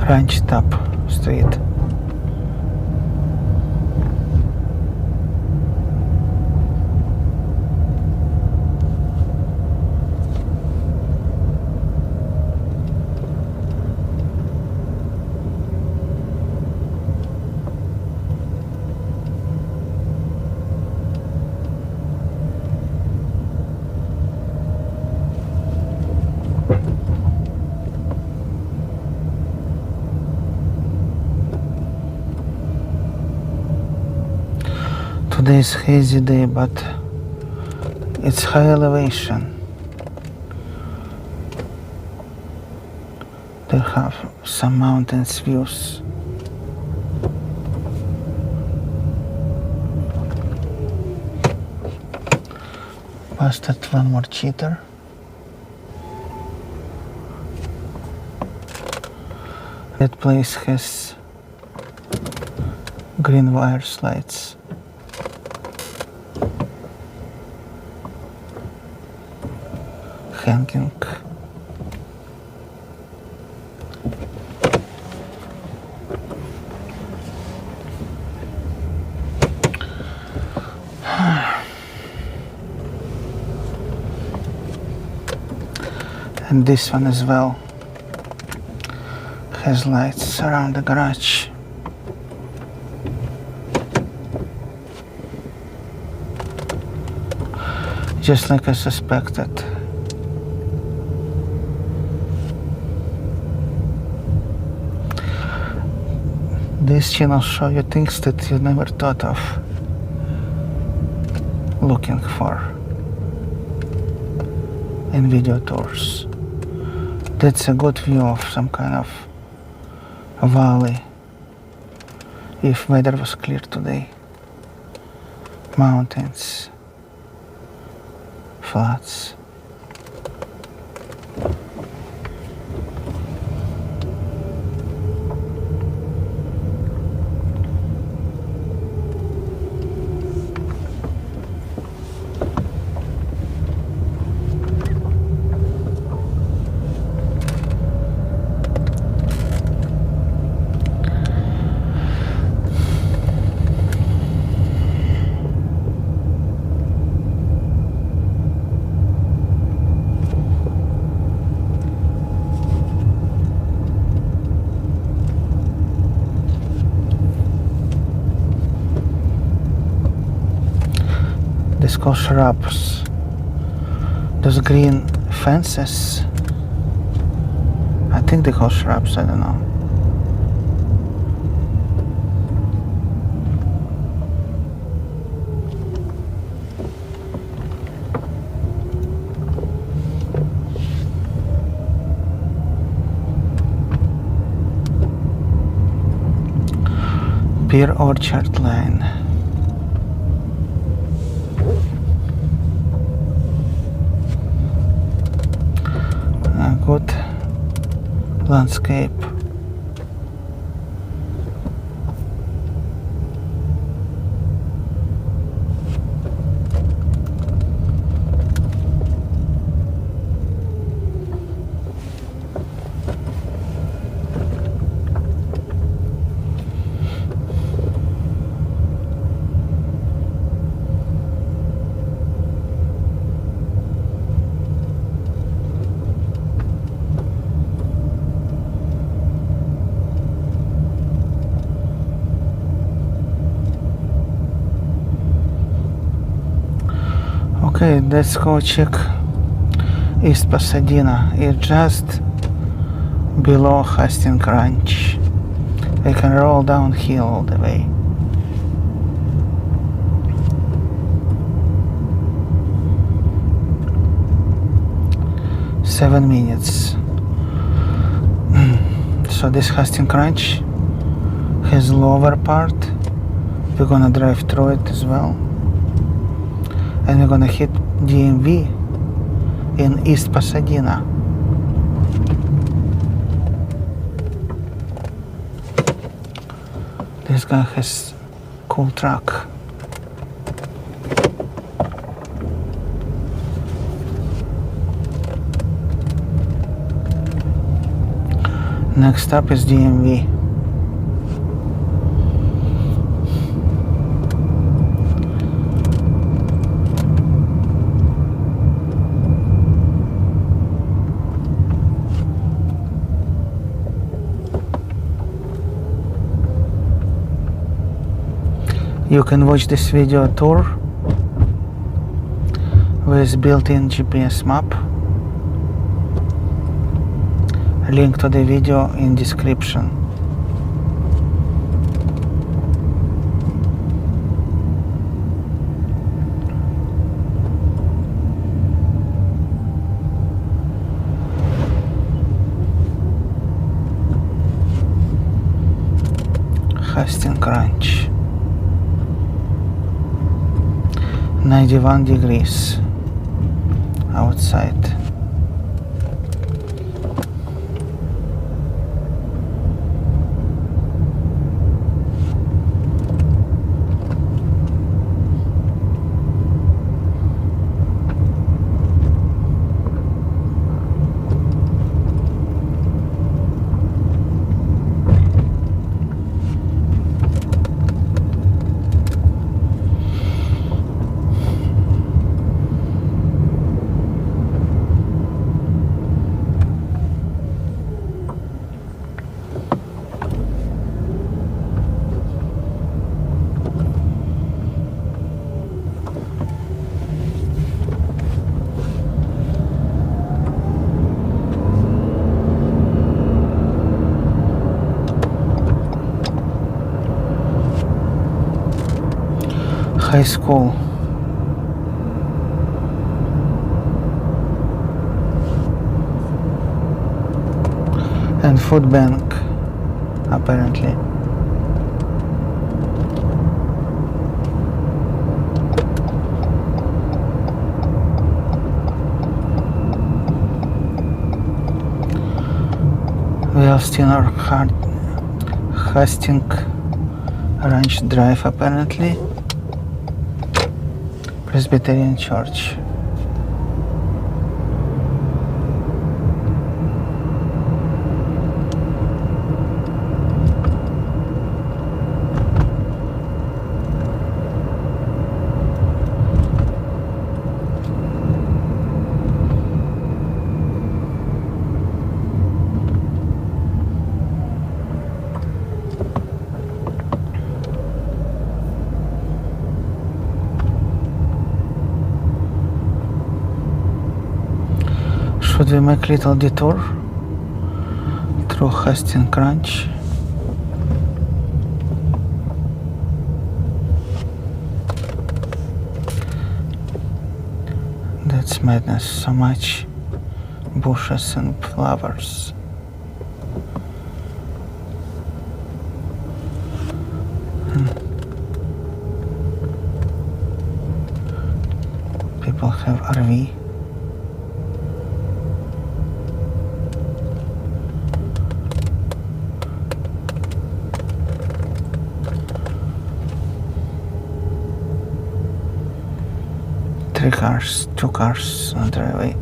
Ranch Top Street. Today is hazy day, but it's high elevation. They have some mountains views. Busted one more cheater. That place has green wire slides. Hanging. And this one as well has lights around the garage. Just like I suspected. This channel show you things that you never thought of looking for in video tours. That's a good view of some kind of a valley if weather was clear today. Mountains, flats. These called shrubs. Those green fences. I think they call shrubs, I don't know. Pear Orchard Lane. A good landscape. Okay, let's go check East Pasadena. It's just below Hastings Ranch. I can roll downhill all the way. Seven minutes. So this Hastings Ranch has lower part. We're gonna drive through it as well. And we're gonna hit DMV in East Pasadena. This guy has cool truck. Next up is DMV. You can watch this video tour with built-in GPS map. Link to the video in description. Hastings Ranch. 91 degrees outside. High school. And food bank, apparently. We have still our Hastings Ranch Drive, apparently. Presbyterian Church. Should we make a little detour through Hastings Ranch? That's madness, so much bushes and flowers. People have RV. Two cars on the driveway.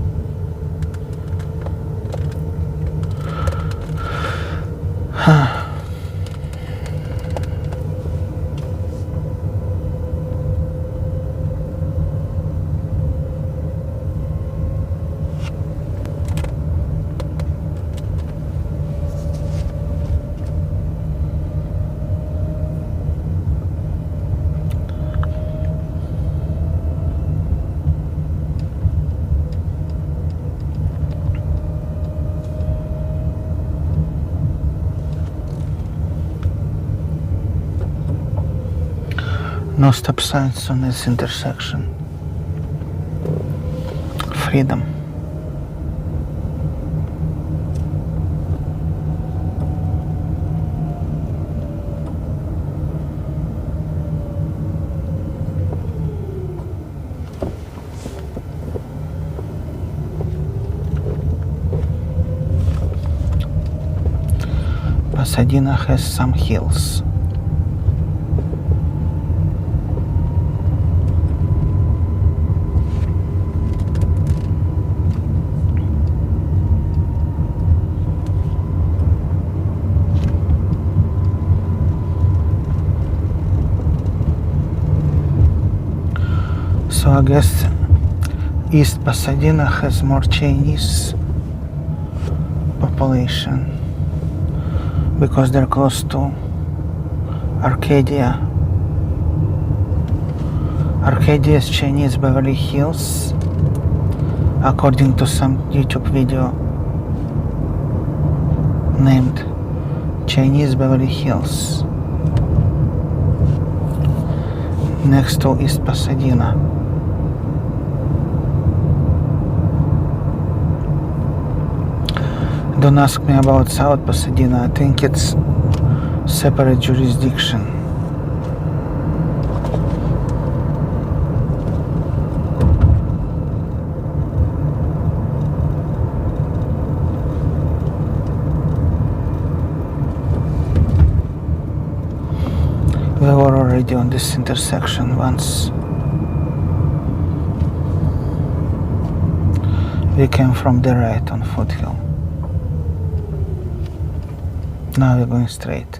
No stop signs on this intersection. Freedom. Pasadena has some hills. So I guess East Pasadena has more Chinese population because they're close to Arcadia. Arcadia's Chinese Beverly Hills, according to some YouTube video named Chinese Beverly Hills, next to East Pasadena. Don't ask me about South Pasadena. I think it's separate jurisdiction. We were already on this intersection once. We came from the right on Foothill. Now we're going straight.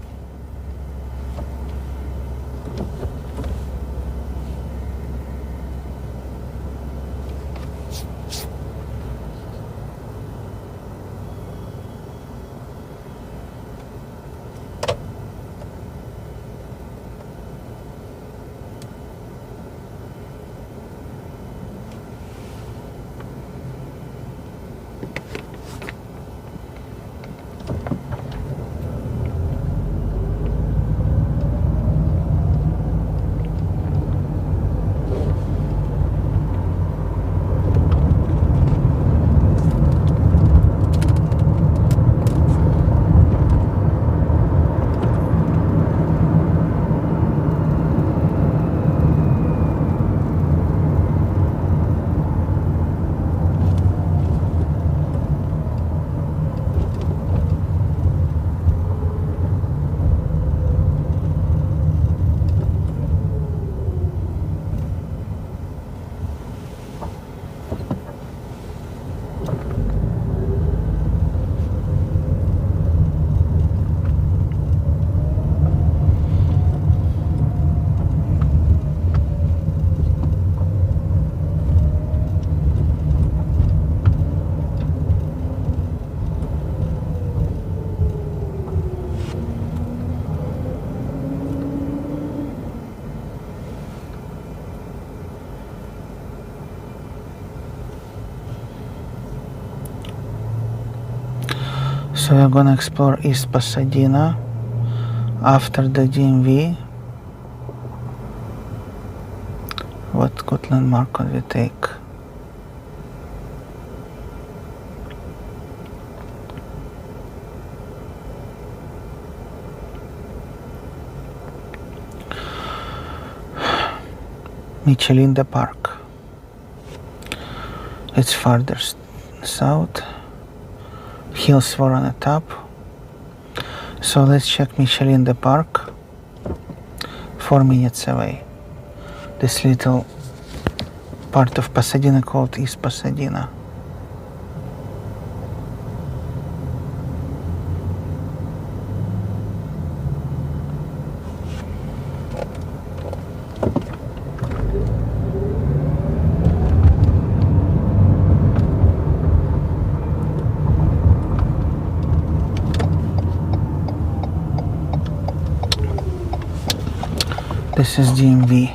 So we're gonna explore East Pasadena after the DMV. What good landmark could we take? Michelinda Park. It's farther south. Hills were on the top. So let's check Michelinda Park. 4 minutes away. This little part of Pasadena called East Pasadena. This is DMV.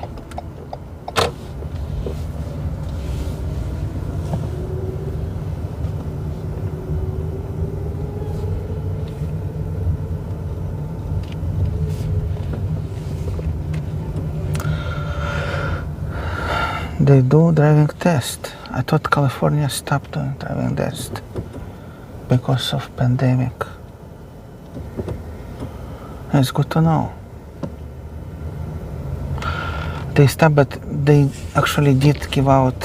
They do driving test. I thought California stopped doing driving test because of pandemic. It's good to know. They stopped, but they actually did give out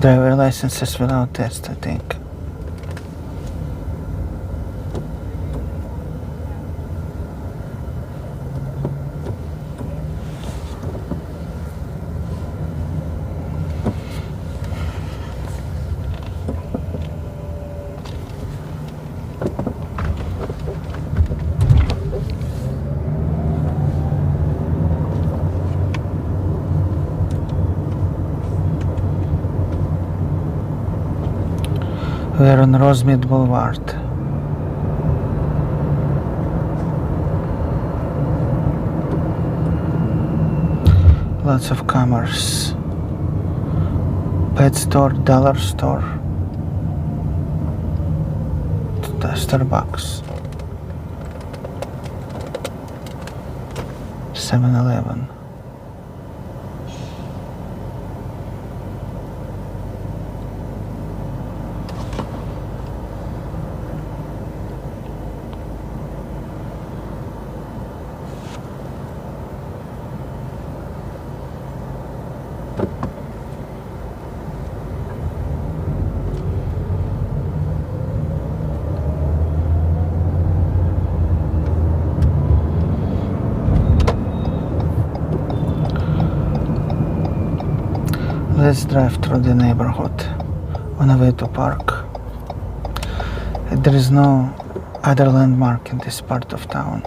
driver licenses without test, I think. We're on Rosemead Boulevard. Lots of commerce. Pet store, dollar store, Starbucks, 7-Eleven. let's drive through the neighborhood on the way to park. There is no other landmark in this part of town.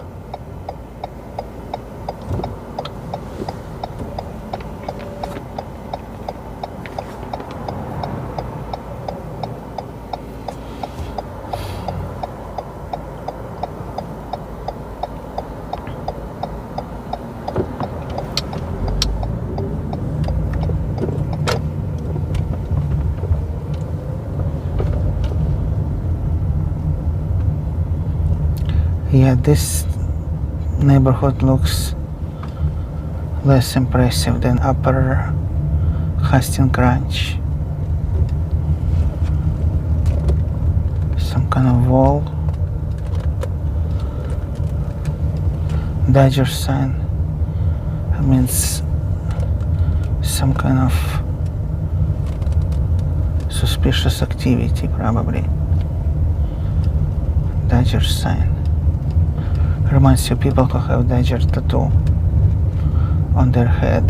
Yeah, this neighborhood looks less impressive than Upper Hastings Ranch. Some kind of wall. Dodger sign. It means some kind of suspicious activity, probably. Dodger sign. Reminds you of people who have Dodger tattoo on their head.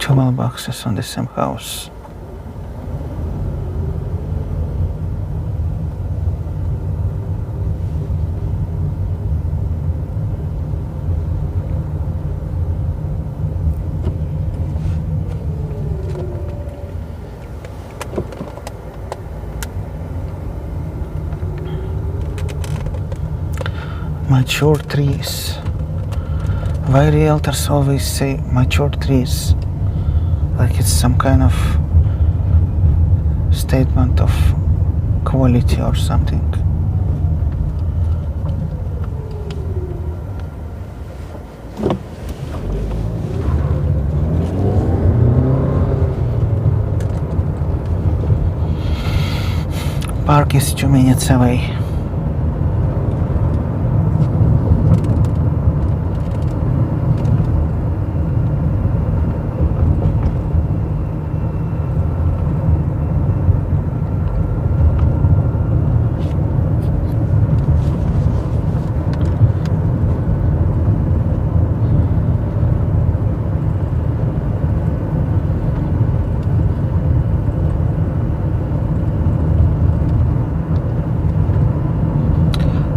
Two mailboxes on the same house. Mature trees. Why realtors always say mature trees? Like it's some kind of statement of quality or something. Park is 2 minutes away.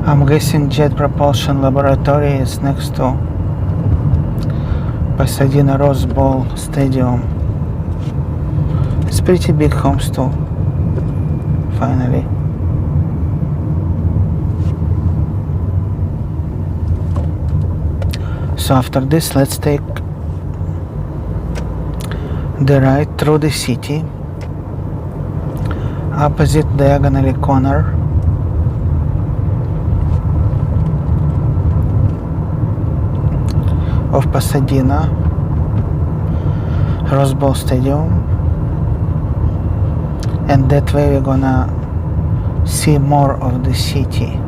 I'm guessing Jet Propulsion Laboratory is next to Pasadena Rose Bowl Stadium. It's pretty big homes too, finally. So after this, let's take the right through the city, opposite diagonally corner. Of Pasadena Rose Bowl Stadium, and that way we're gonna see more of the city.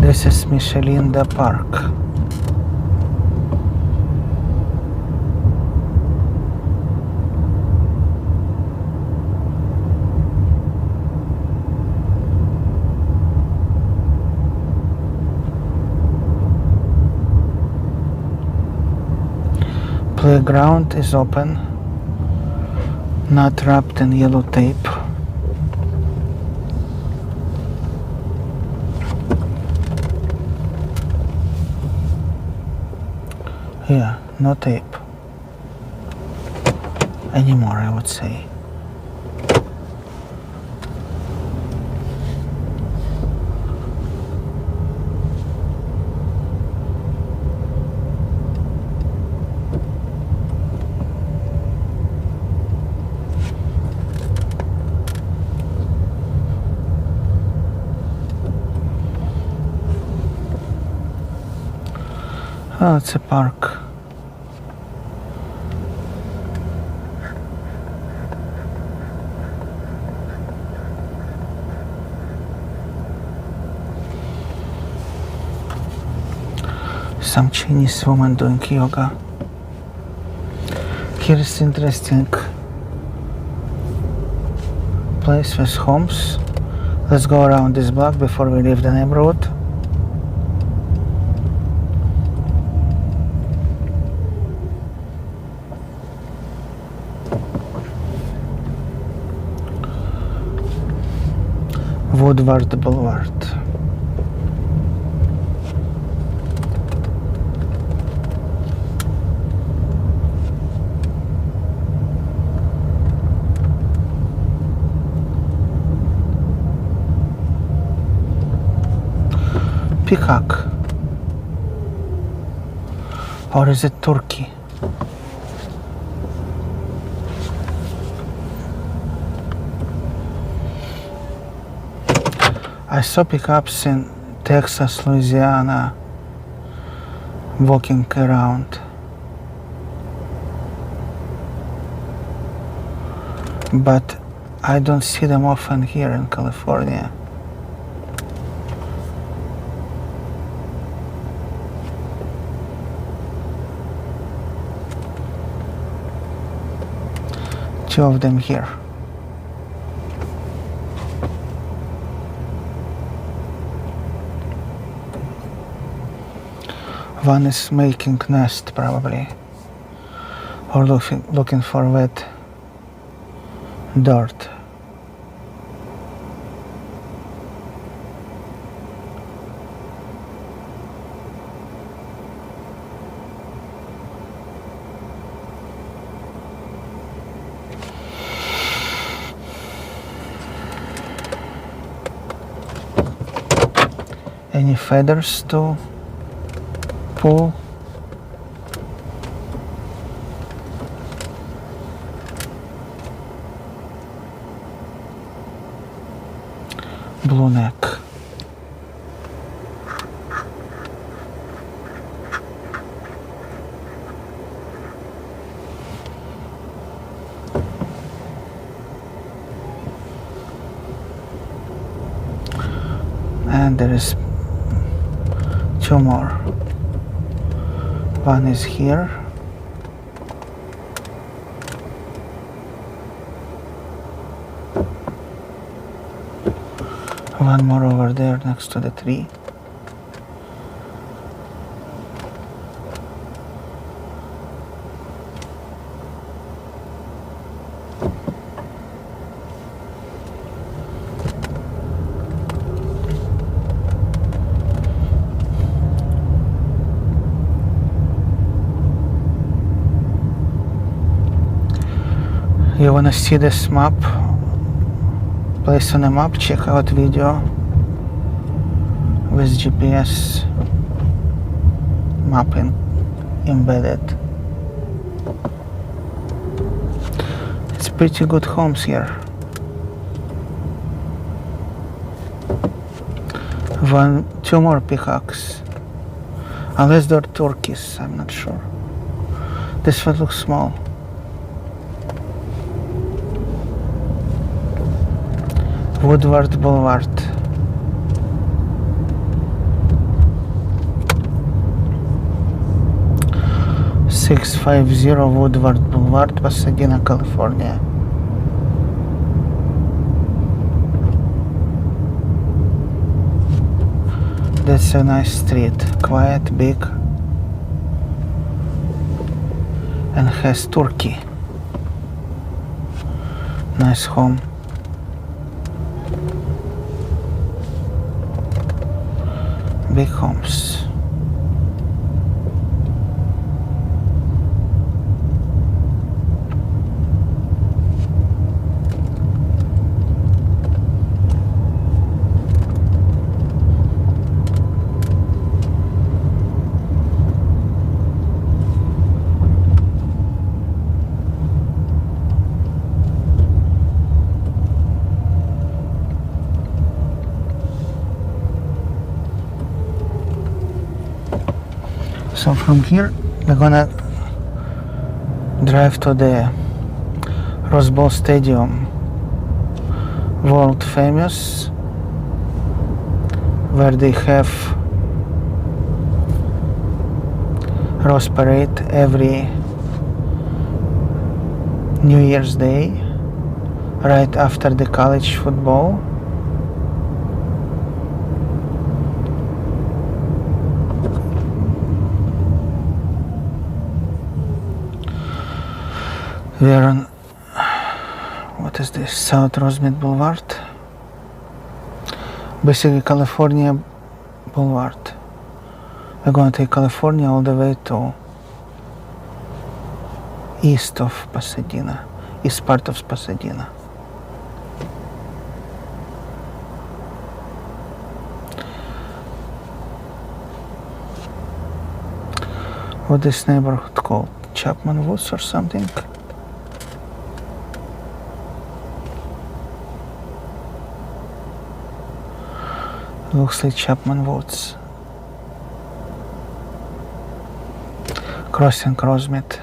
This is Michelinda Park. Playground is open, not wrapped in yellow tape. Yeah, no tape anymore, I would say. Oh, it's a park. Some Chinese woman doing yoga. Here is interesting place with homes. Let's go around this block before we leave the neighborhood. Woodward Boulevard. Peacock, or is it turkey? I saw peacocks in Texas, Louisiana, walking around, but I don't see them often here in California. Two of them here. One is making nest probably, or looking for wet dirt. Any feathers to pull? Blue neck. And there is two more. One is here. One more over there next to the tree. You wanna see this map? Place on a map, check out video with GPS mapping embedded. It's pretty good homes here. Two more peacocks. Unless they're turkeys, I'm not sure. This one looks small. Woodward Boulevard. (650) Woodward Boulevard, Pasadena, California. That's a nice street, quiet, big, and has turkey. Nice home. Big homes. So from here we're gonna drive to the Rose Bowl Stadium, world famous, where they have Rose Parade every New Year's Day, right after the college football. We are on, what is this, South Rosemead Boulevard? Basically California Boulevard. We're going to take California all the way to east of Pasadena, east part of Pasadena. What is this neighborhood called? Chapman Woods or something? Looks like Chapman Woods. Crossing Rosemead.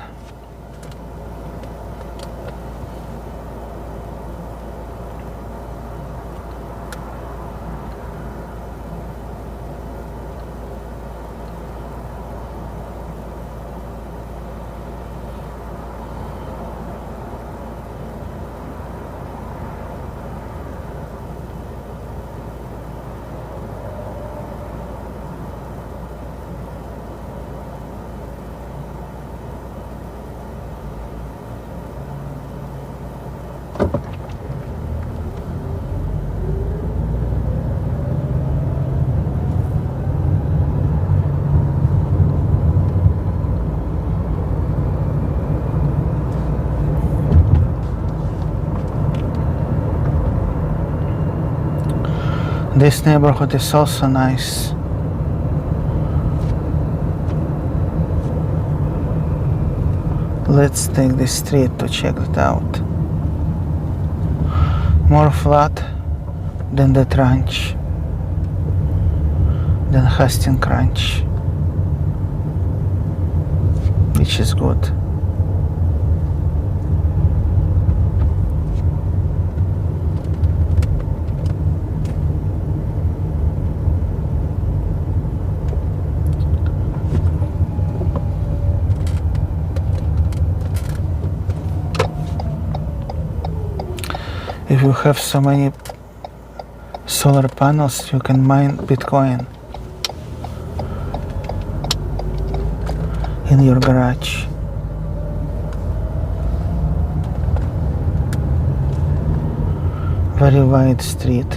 This neighborhood is also nice. Let's take the street to check it out. More flat than that ranch, than Hastings Ranch, which is good. If you have so many solar panels, you can mine Bitcoin in your garage. Very wide street.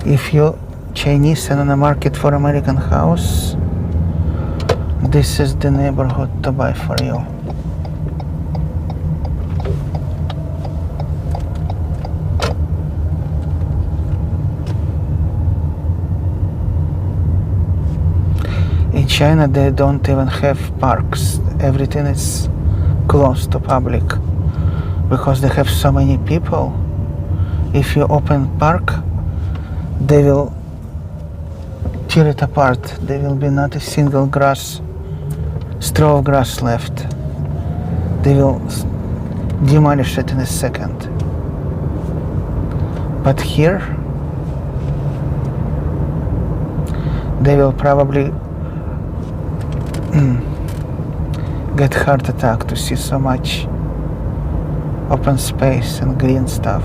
If you're Chinese and in the market for American house, this is the neighborhood to buy for you. In China they don't even have parks. Everything is closed to public because they have so many people. If you open park, they will tear it apart. There will be not a single straw of grass left. They will demolish it in a second. But here, they will probably get heart attack to see so much open space and green stuff.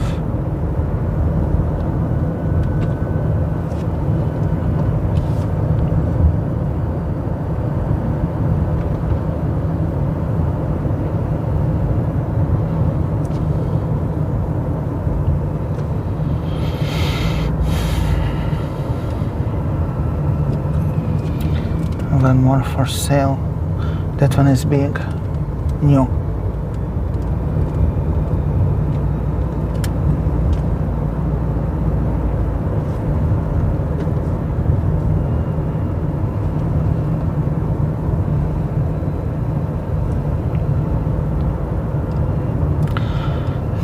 One more for sale. That one is big, new.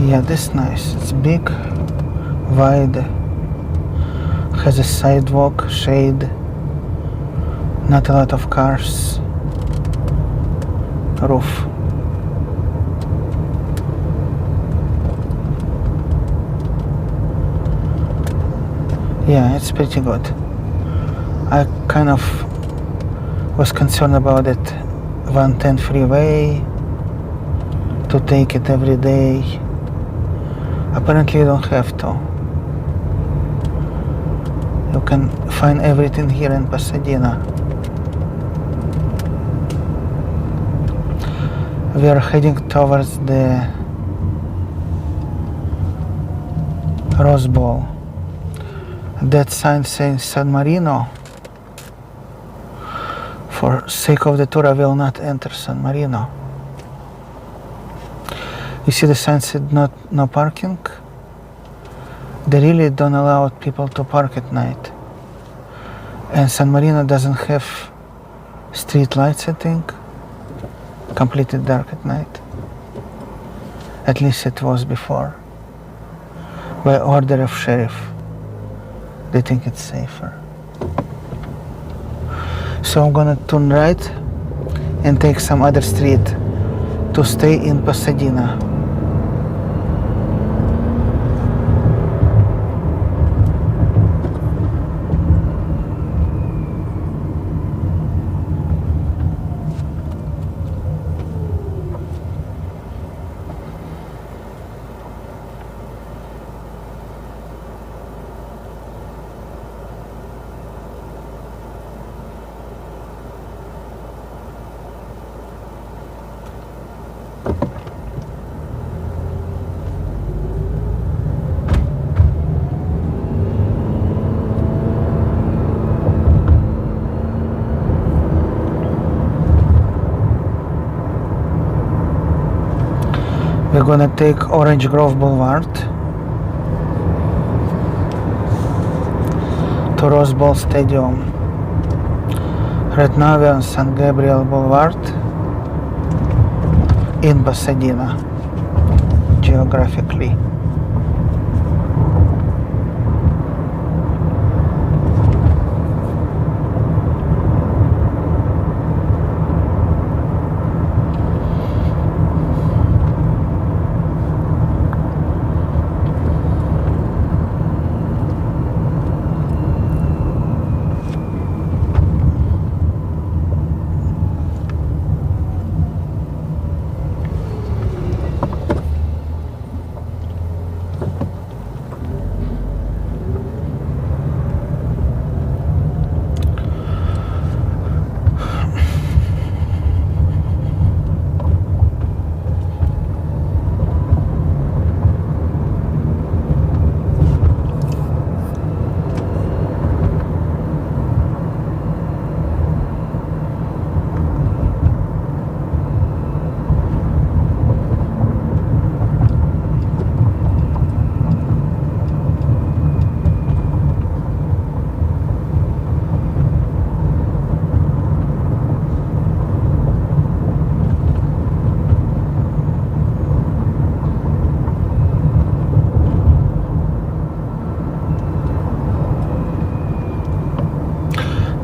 Yeah, this is nice. It's big, wide, has a sidewalk, shade, not a lot of cars, roof. Yeah, it's pretty good. I kind of was concerned about it 110 freeway, to take it every day. Apparently you don't have to. You can find everything here in Pasadena. We are heading towards the Rose Bowl. That sign says San Marino. For sake of the tour, I will not enter San Marino. You see the sign said no parking? They really don't allow people to park at night. And San Marino doesn't have street lights, I think. Completely dark at night. At least it was before. By order of sheriff. They think it's safer. So I'm gonna turn right and take some other street to stay in Pasadena. We're gonna take Orange Grove Boulevard to Rose Bowl Stadium. Right now we're on San Gabriel Boulevard in Pasadena, geographically.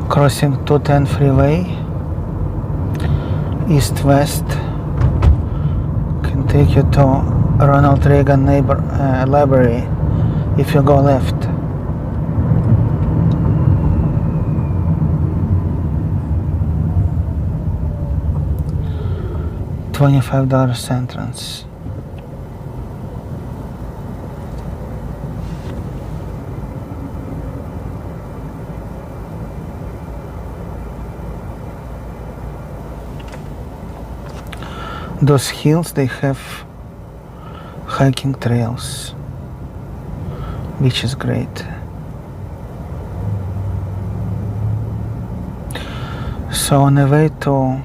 Crossing 210 freeway, east-west, can take you to Ronald Reagan Library if you go left. $25 entrance. Those hills, they have hiking trails, which is great. So on the way to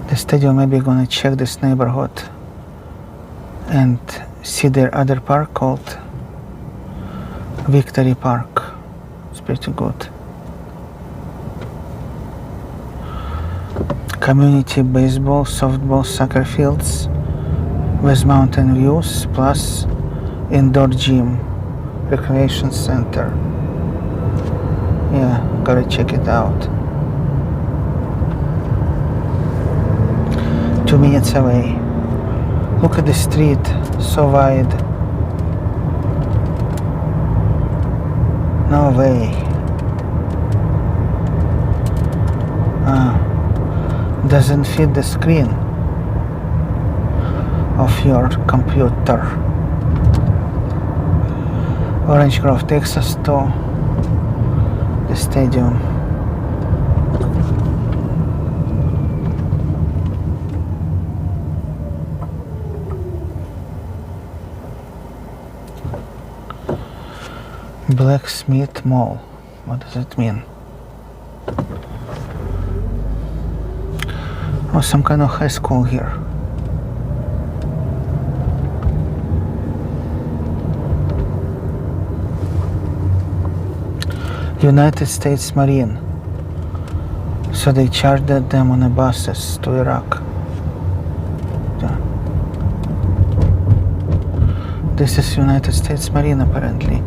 the stadium, maybe gonna check this neighborhood and see their other park called Victory Park. It's pretty good. community baseball, softball, soccer fields with mountain views, plus indoor gym, recreation center. Yeah, gotta check it out. 2 minutes away. Look at the street, so wide. No way. Doesn't fit the screen of your computer. Orange Grove, Texas to the stadium. Blacksmith Mall. What does it mean? Oh, some kind of high school here. United States Marine. So they chartered them on the buses to Iraq. Yeah. This is United States Marine apparently.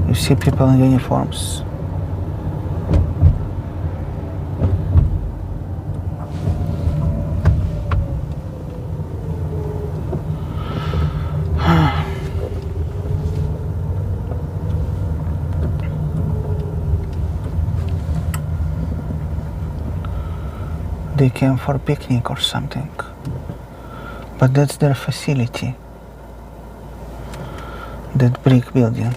You see people in uniforms. They came for a picnic or something. But that's their facility. That brick building.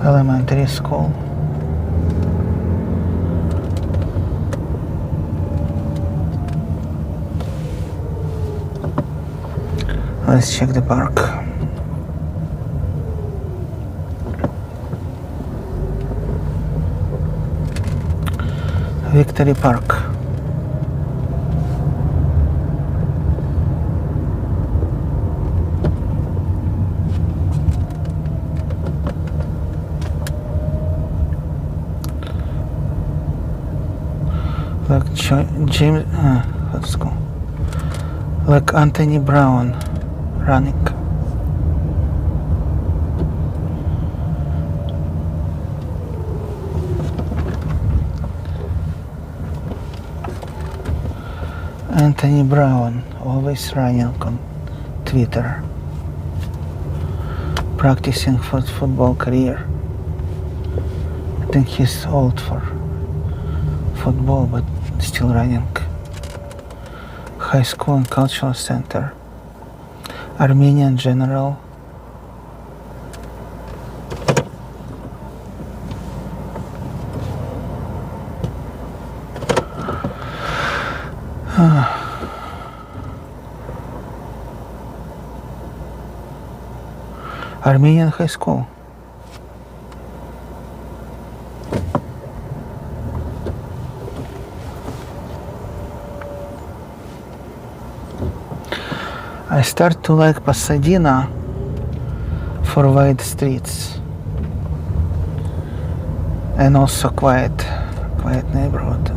Elementary school. Let's check the park. Victory Park. Like James, let's go. Like Anthony Brown running. Anthony Brown, always running on Twitter. Practicing for football career. I think he's old for football, but still running. High school and cultural center. Armenian general. Armenian high school. I start to like Pasadena for wide streets and also quiet neighborhood.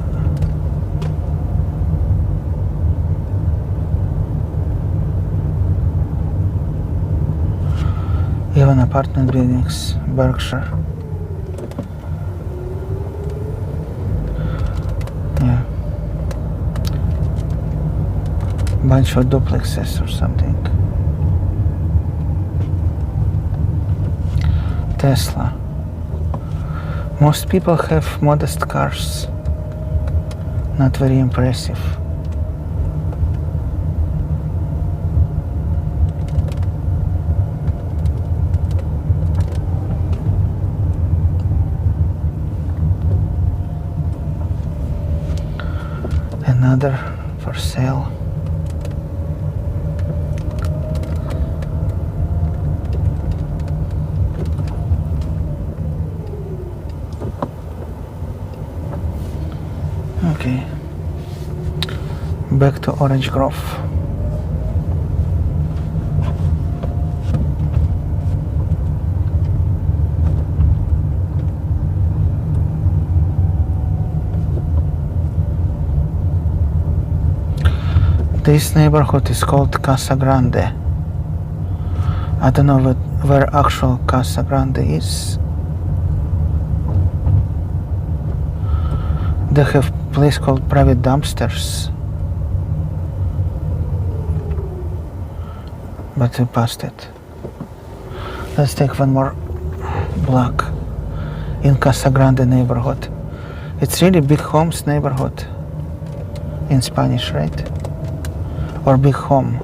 Even apartment buildings, Berkshire. Yeah. Bunch of duplexes or something. Tesla. Most people have modest cars. Not very impressive. Another for sale. back to Orange Grove. This neighborhood is called Casa Grande. I don't know where actual Casa Grande is. They have a place called Private Dumpsters, but we passed it. Let's take one more block in Casa Grande neighborhood. It's really big homes neighborhood in Spanish, right? Or big home.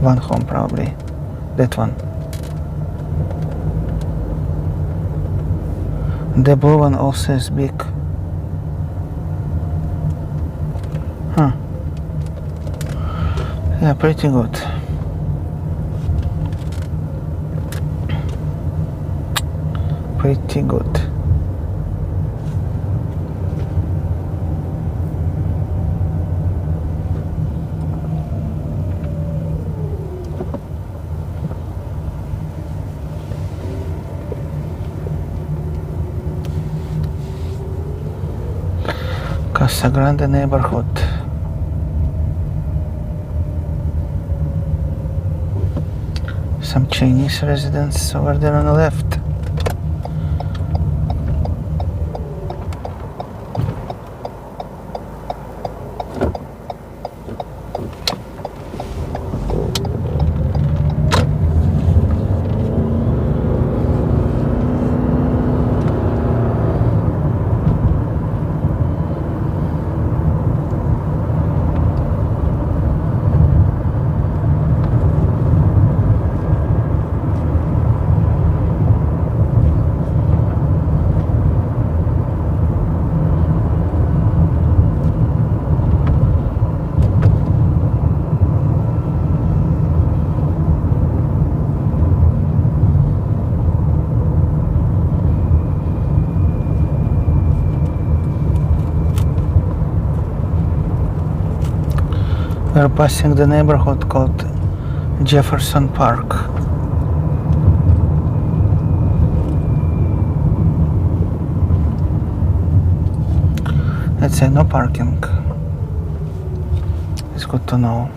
One home probably. That one. The blue one also is big. Huh. Yeah, pretty good. Pretty good. Casa Grande neighborhood. Some Chinese residents over there on the left. We're passing the neighborhood called Jefferson Park. Let's say no parking. It's good to know.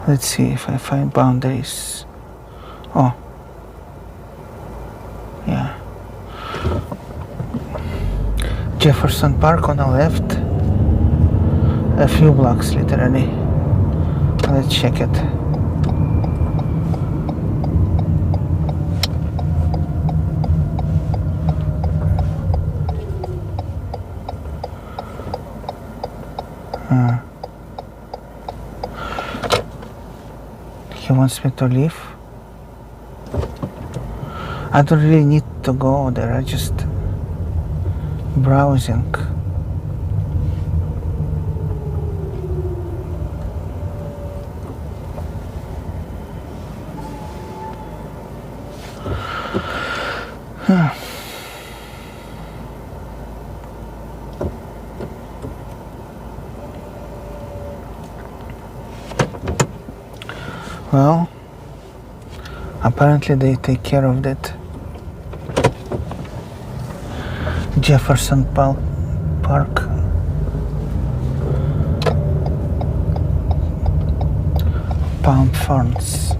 Let's see if I find boundaries. Oh. Yeah. Jefferson Park on the left. A few blocks literally. Let's check it. He wants me to leave. I don't really need to go there, I just browsing. Well, apparently they take care of that. Jefferson Park. Palm ferns.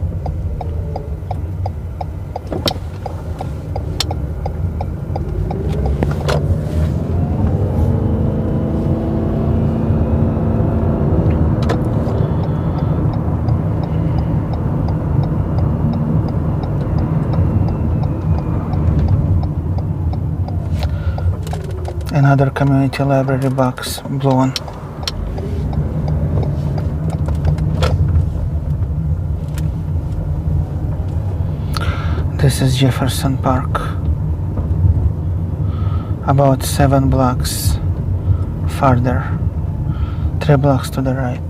Another community library box, blue one. This is Jefferson Park. About 7 blocks farther. 3 blocks to the right.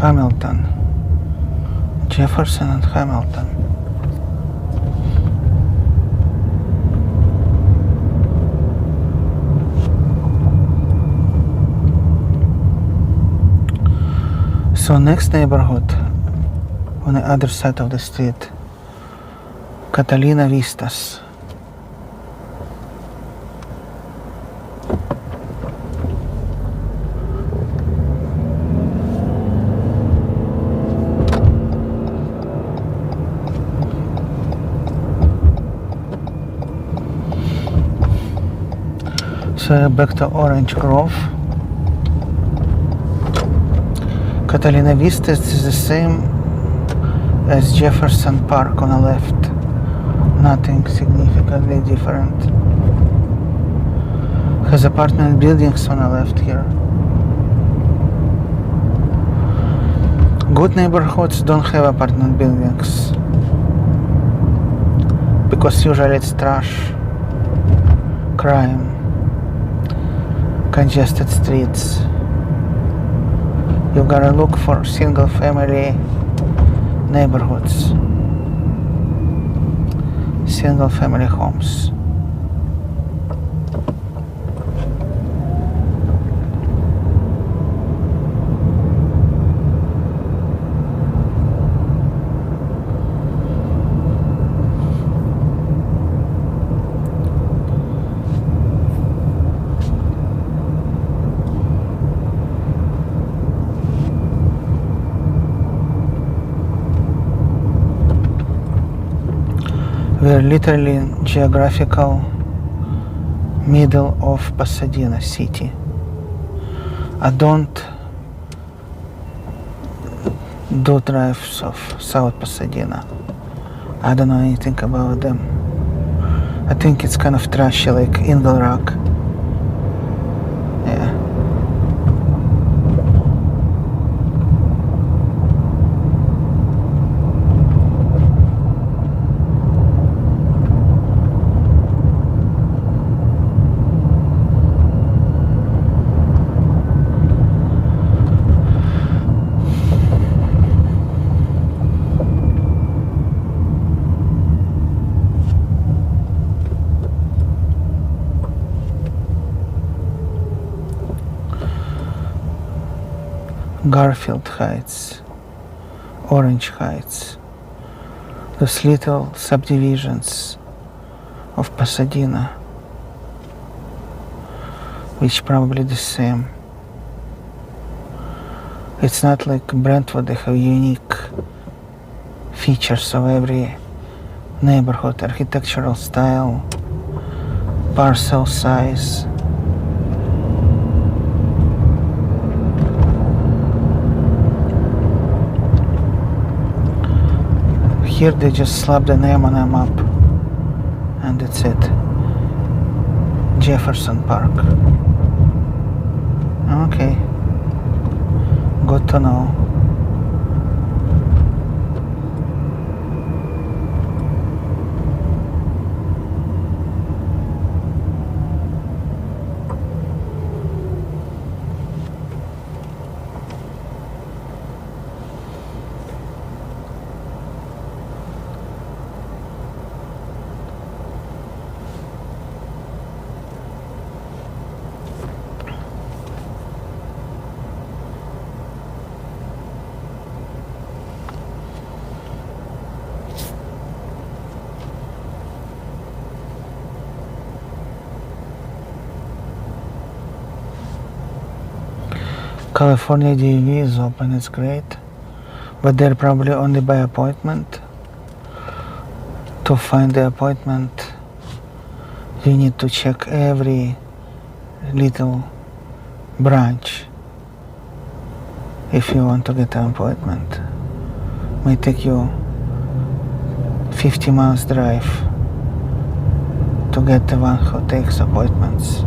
Hamilton. Jefferson and Hamilton. So next neighborhood on the other side of the street, Catalina Vistas. So back to Orange Grove. Catalina Vistas is the same as Jefferson Park on the left. Nothing significantly different. Has apartment buildings on the left here. Good neighborhoods don't have apartment buildings because usually it's trash, crime, congested streets. You gotta look for single family neighborhoods, single family homes. We're literally in geographical middle of Pasadena city. I don't do drives of South Pasadena. I don't know anything about them. I think it's kind of trashy, like Eagle Rock. Yeah. Garfield Heights, Orange Heights, those little subdivisions of Pasadena, which probably the same. It's not like Brentwood, they have unique features of every neighborhood, architectural style, parcel size. Here they just slap the name on a map and that's it. Jefferson Park. Okay, good to know. California DV is open, it's great, but they're probably only by appointment. To find the appointment, you need to check every little branch if you want to get an appointment. May take you 50 miles drive to get the one who takes appointments.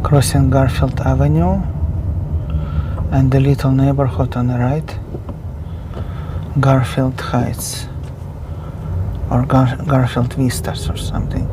Crossing Garfield Avenue and the little neighborhood on the right, Garfield Heights. or Garfield Vistas or something.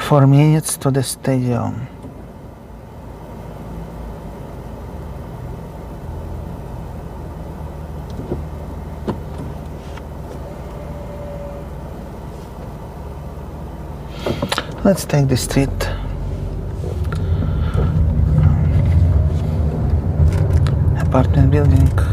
Four minutes to the stadium. Let's take the street. Apartment building.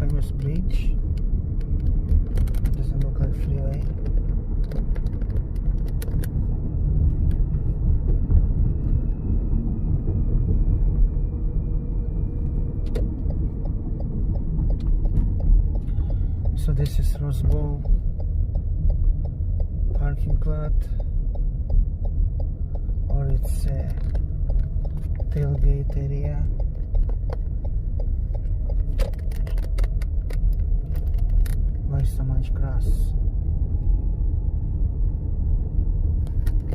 famous bridge. It doesn't look like freeway. So this is Rose Bowl parking lot, or it's a tailgate area. Why so much grass?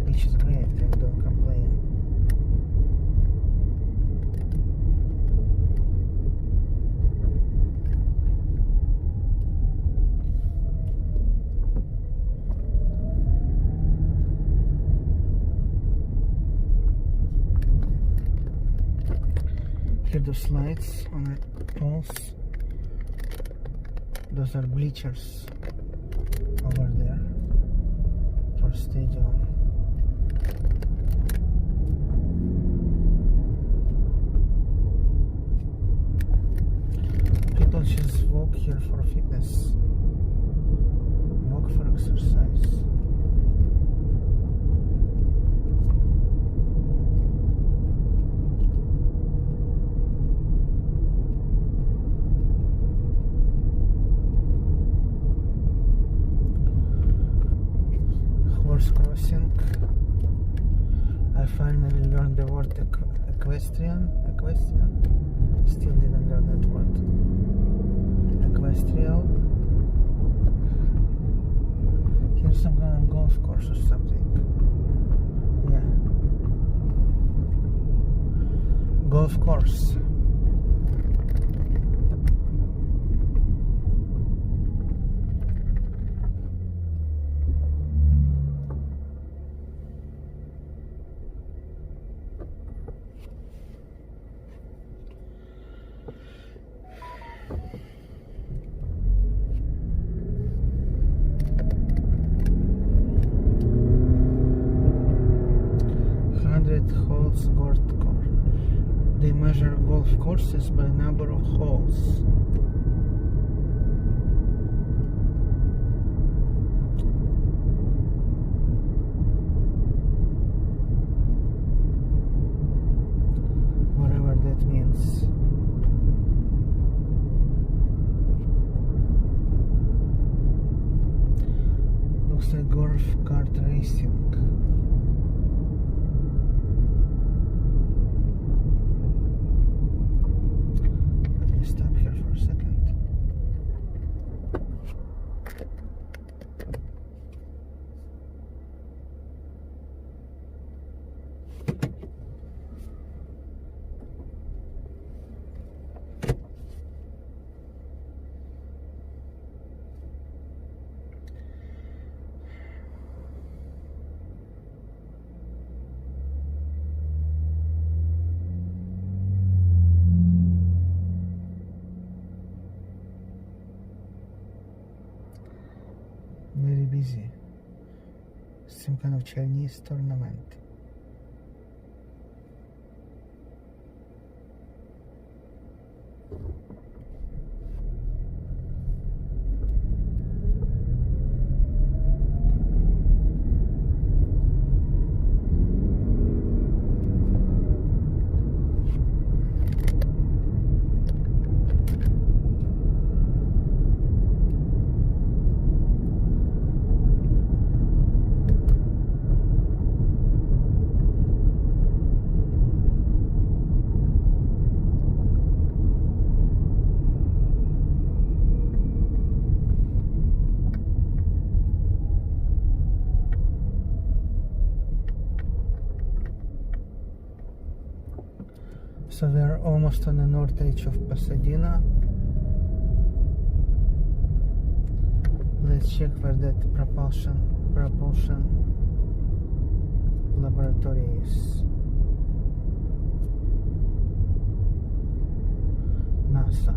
Which is great, and don't complain. Here those lights on the poles, those are bleachers over there for stadium. People just walk here for fitness, walk for exercise. Crossing. I finally learned the word equestrian. Still didn't learn that word. Equestrial. Here's some kind of golf course or something. Yeah. Golf course. Holes golf course. They measure golf courses by number of holes. Whatever that means. Looks like golf kart racing. Stop here for a second. Very busy. Some kind of Chinese tournament. So we are almost on the north edge of Pasadena. Let's check where that propulsion laboratory is. NASA.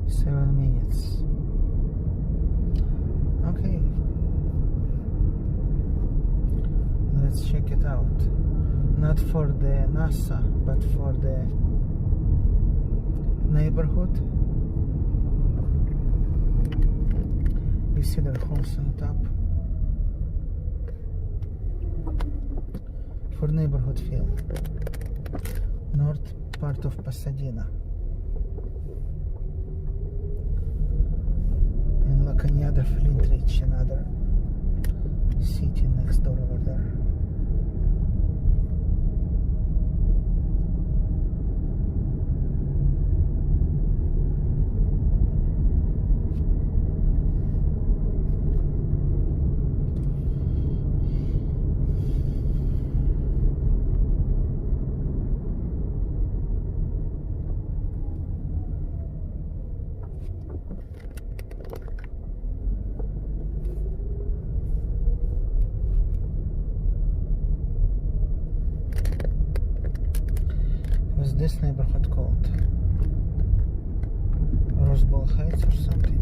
Seven minutes. Okay, let's check it out. Not for the NASA, but for the neighborhood. You see their homes on top. for neighborhood feel. North part of Pasadena. And La Cañada, Flint Ridge, another city next door over there. What's this neighborhood called? Rose Bowl Heights or something?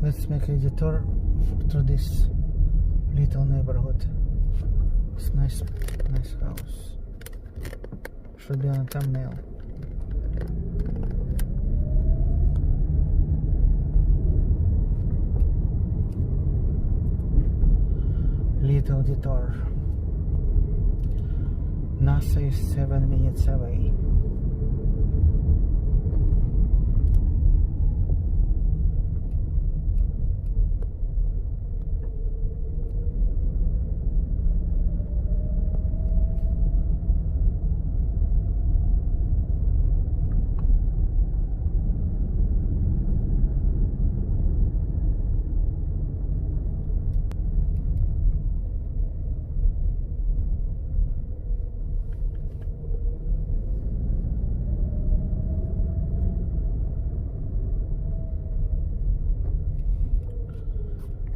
Let's make a detour through this little neighborhood. It's nice house. Should be on a thumbnail. Little detour. NASA is 7 minutes away.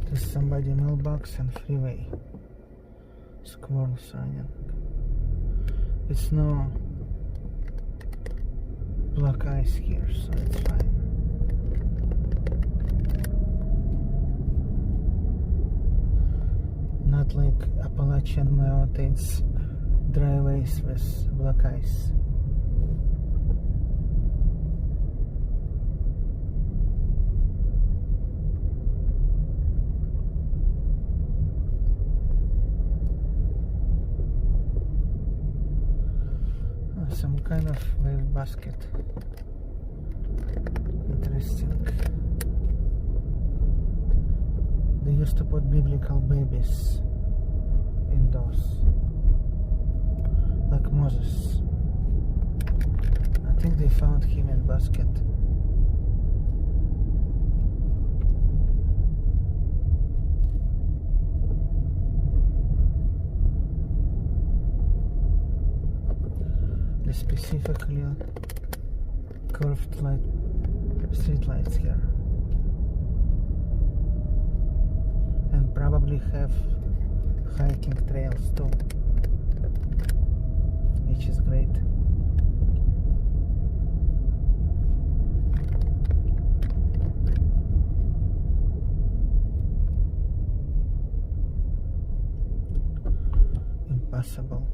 There's somebody mailbox and freeway. Squirrels running. It's no black ice here, so it's fine. Not like Appalachian Mountains driveways with black ice. Some kind of wave basket. Interesting. They used to put biblical babies indoors, like Moses. I think they found him in basket. Specifically curved street lights here, and probably have hiking trails too, which is great. Impossible.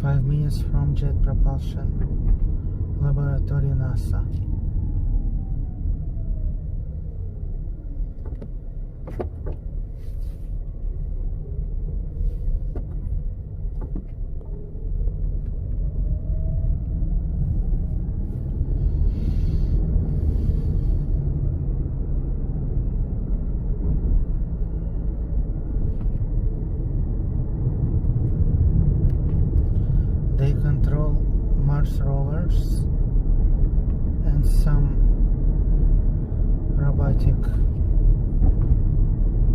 5 minutes from Jet Propulsion Laboratory, NASA. They control Mars rovers and some robotic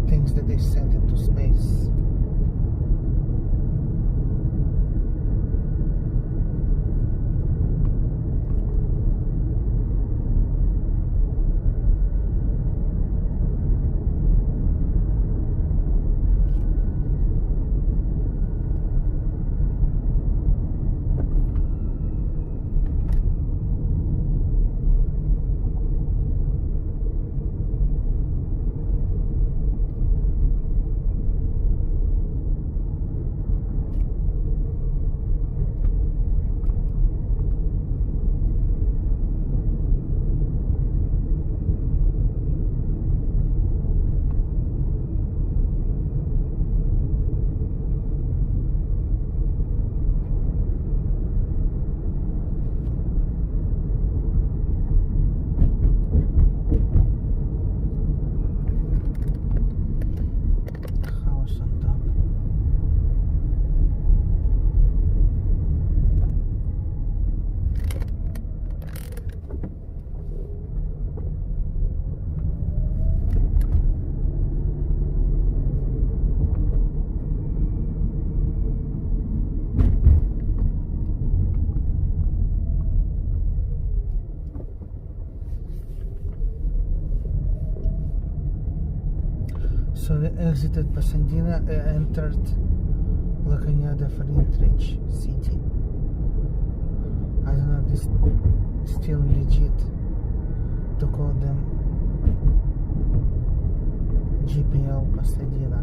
things that they sent into space. So we exited Pasadena and entered La Cañada Fringe City. I don't know if this is still legit to call them GPL Pasadena.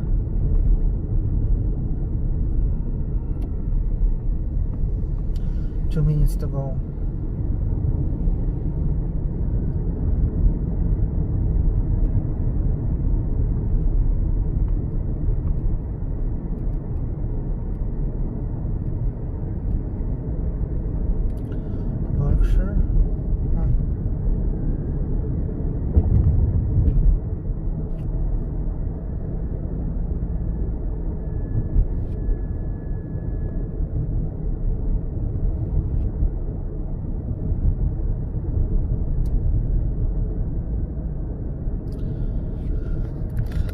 Two minutes to go. Berkshire.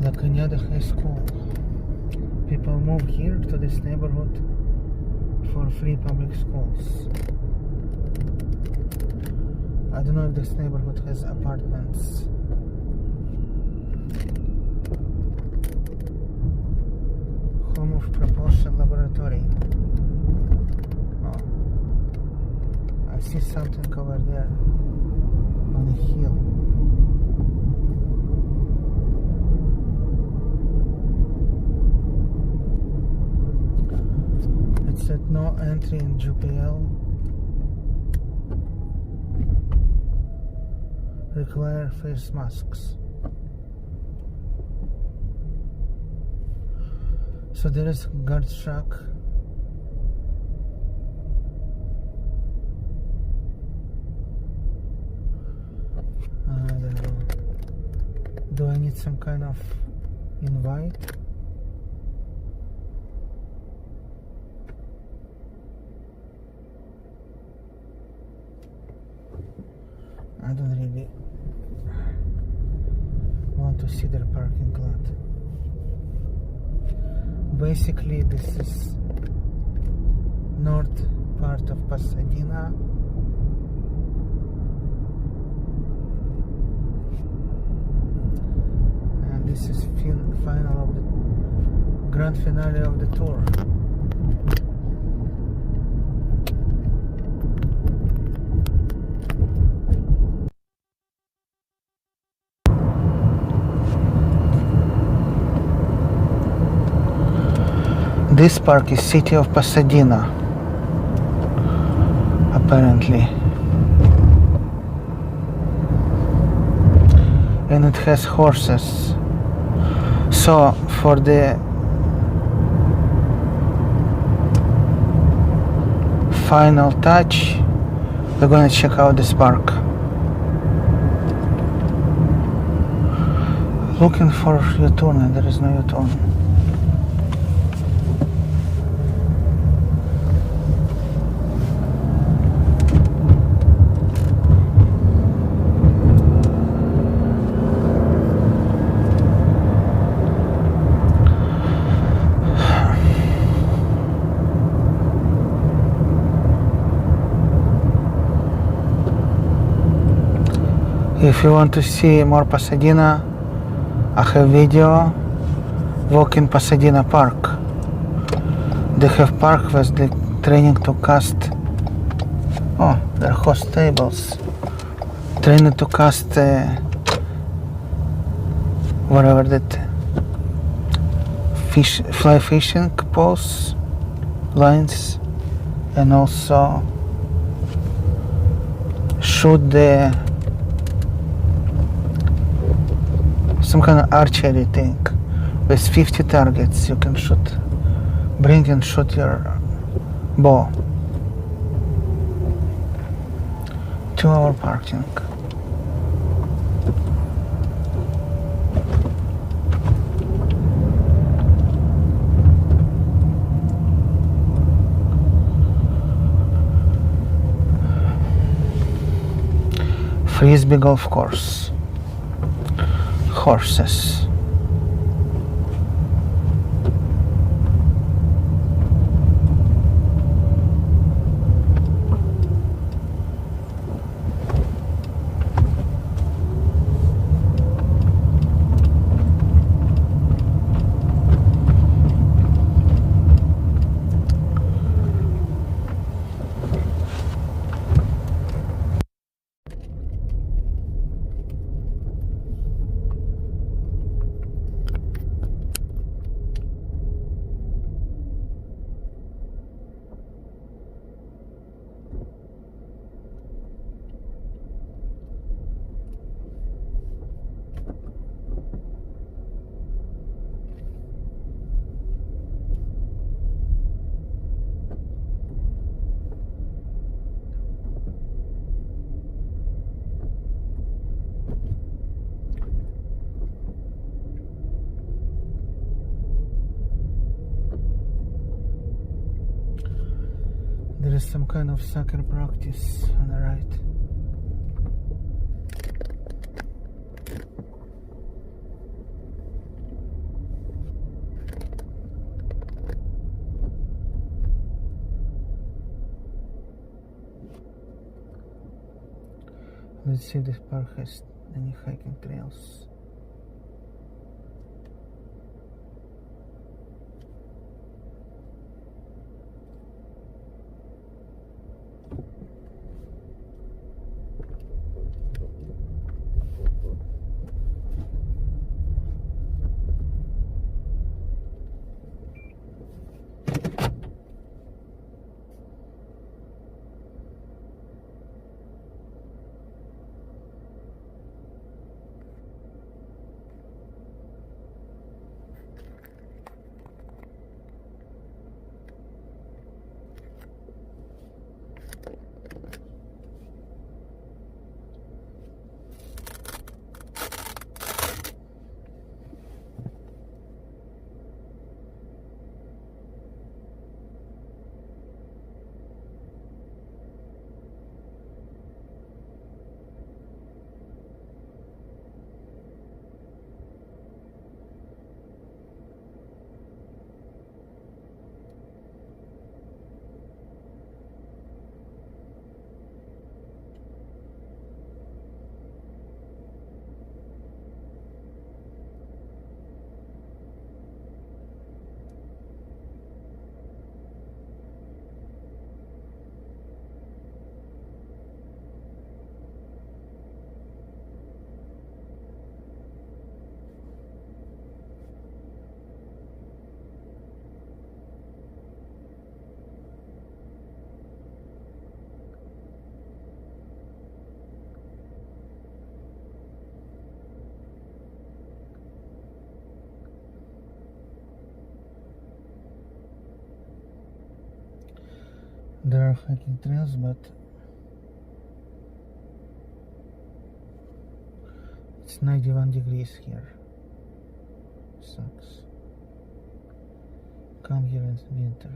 La Cañada High School. People move here to this neighborhood for free public schools. I don't know if this neighborhood has apartments. Home of Propulsion Laboratory. Oh, I see something over there on a hill. It said no entry in GPL. Require face masks. So there is guard truck. I don't know. Do I need some kind of invite? I don't really want to see their parking lot. Basically, this is north part of Pasadena. And this is final of the grand finale of the tour. This park is city of Pasadena. apparently. And it has horses. So for the final touch, we're gonna check out this park. Looking for U-turn and there is no U-turn. If you want to see more Pasadena, I have video walk in Pasadena Park. They have park with the training to cast. Oh, they're horse stables. Training to cast whatever that fly fishing poles, lines, and also shoot the some kind of archery thing with 50 targets you can shoot. Bring and shoot your bow. 2-hour parking. Frisbee golf course. Horses. There is some kind of soccer practice on the right. Let's see if this park has any hiking trails. There are hiking trails, but it's 91 degrees here. Sucks. Come here in winter.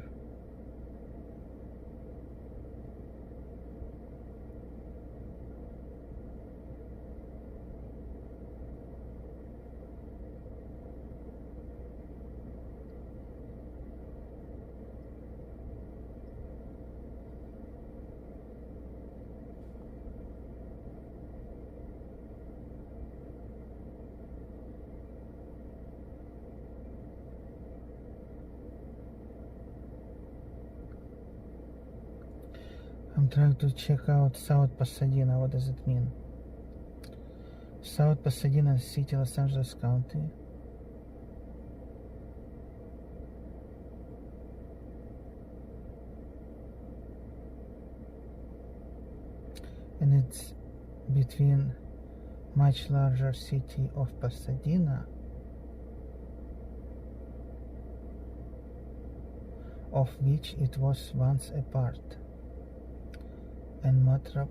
I'm trying to check out South Pasadena. What does it mean? South Pasadena City, Los Angeles County. And it's between much larger city of Pasadena, of which it was once a part, and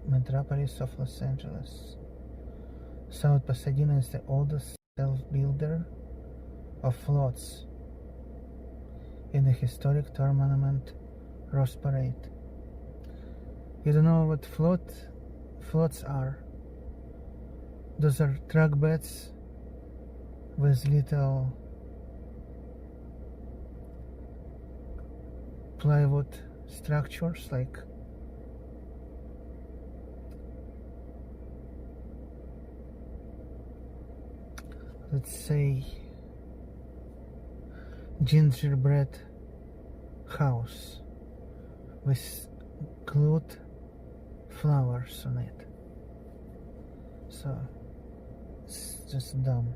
metropolis of Los Angeles. South Pasadena is the oldest self-builder of floats in the historic tour monument Rose Parade. You don't know what floats are? Those are truck beds with little plywood structures, like let's say gingerbread house with glued flowers on it. So it's just dumb.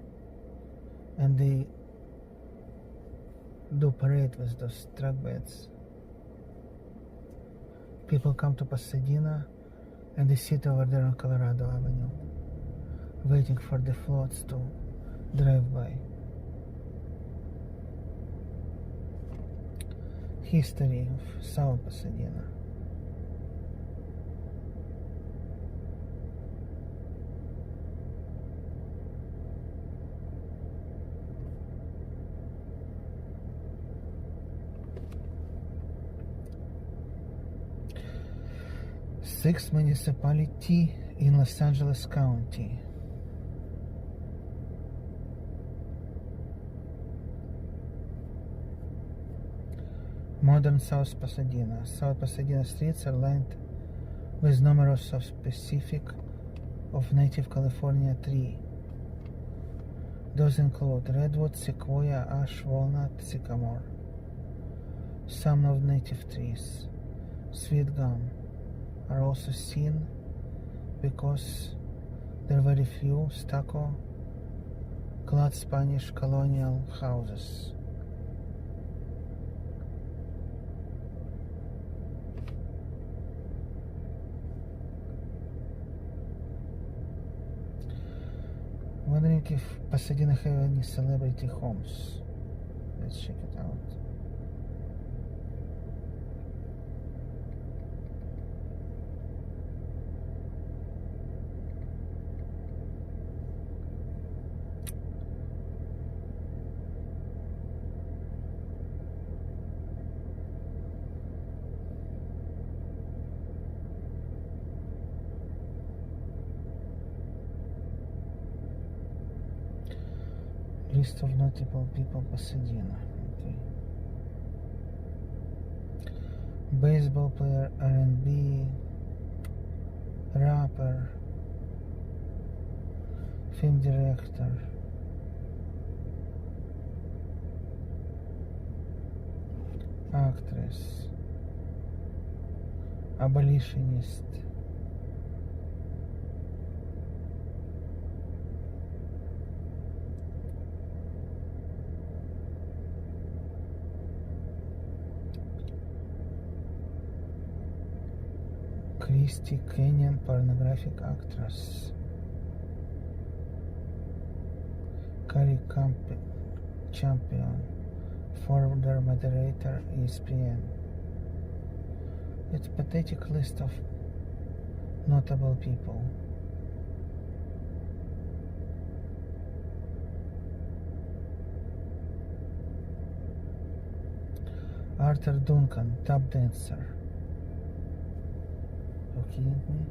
And they do parade with those truck beds. People come to Pasadena and they sit over there on Colorado Avenue waiting for the floats to drive by. History of South Pasadena. Sixth municipality in Los Angeles County. Modern South Pasadena. South Pasadena streets are lined with numerous of specific of native California tree. Those include redwood, sequoia, ash, walnut, sycamore. Some of native trees, sweet gum, are also seen because there are very few stucco clad Spanish colonial houses. Wondering if Pasadena have any celebrity homes. Let's check it out. List of notable people Pasadena. Okay. Baseball player, R&B, rapper, film director, actress, abolitionist, Christy Kenyan, pornographic actress, Carrie Champion, former moderator, ESPN, It's pathetic list of notable people. Arthur Duncan, tap dancer. You kidding me?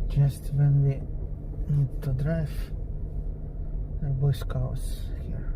Just when we need to drive, there are Boy Scouts here.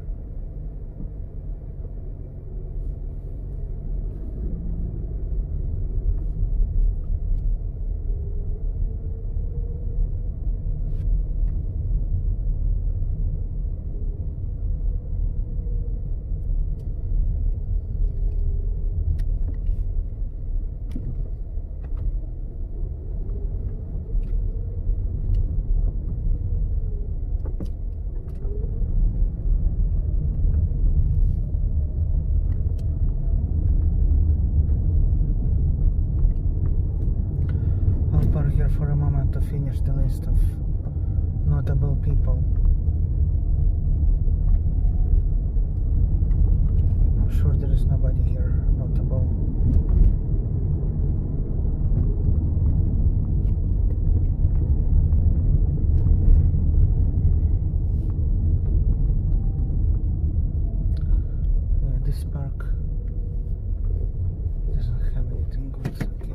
Here for a moment to finish the list of notable people. I'm sure there is nobody here notable. Yeah, this park doesn't have anything good. Okay.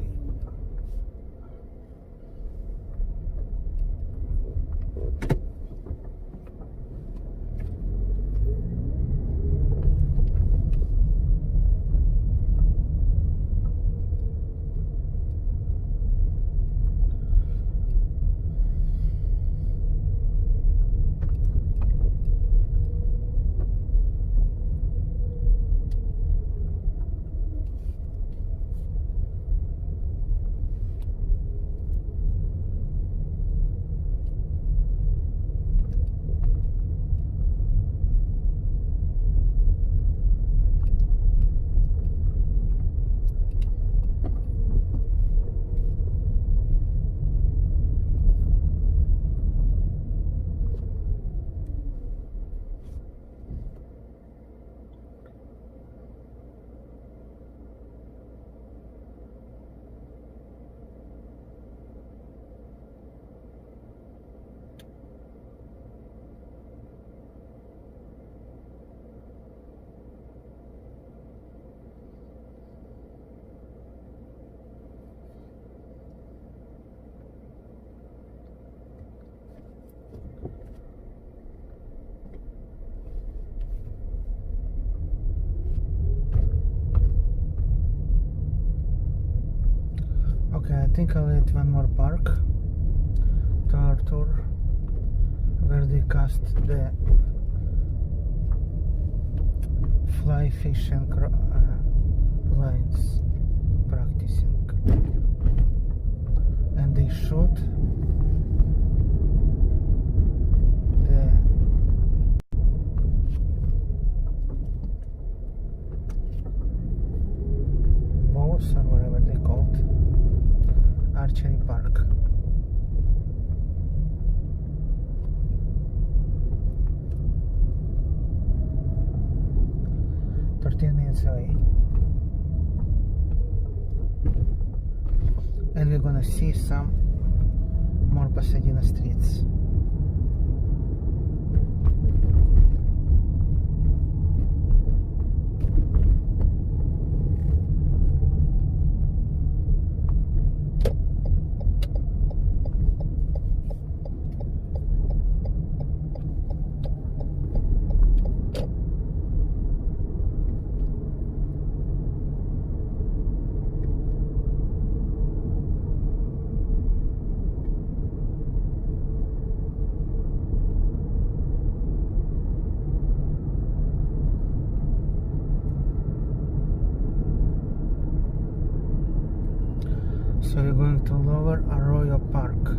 Okay, I think I'll add one more park to our tour where they cast the fly fishing lines practicing, and they shoot the bows or whatever they called, archery park. Minutes away, and we're gonna see some more Pasadena streets. we're going to Lower Arroyo Park.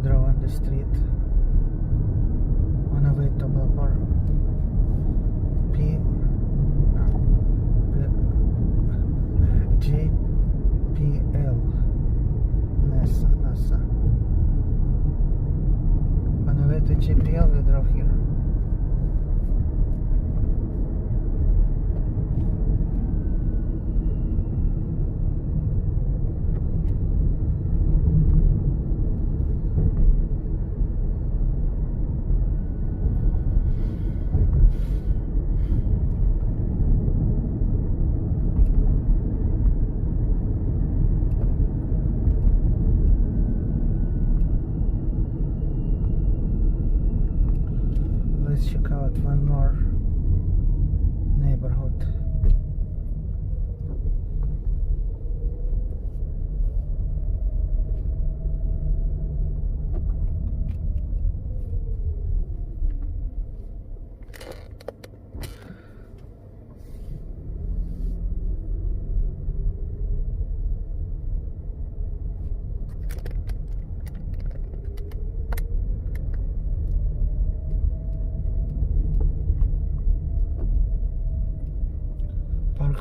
Drove on the street on a way to JPL NASA. On the way to JPL we drove here. Let's check out one more neighborhood.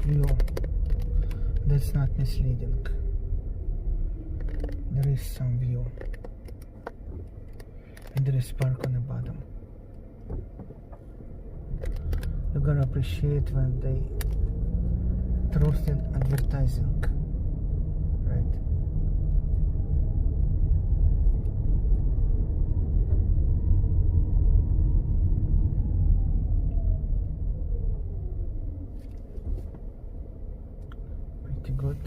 View. That's not misleading. There is some view, and there is park on the bottom. You gotta appreciate when they truth in advertising, right? Good.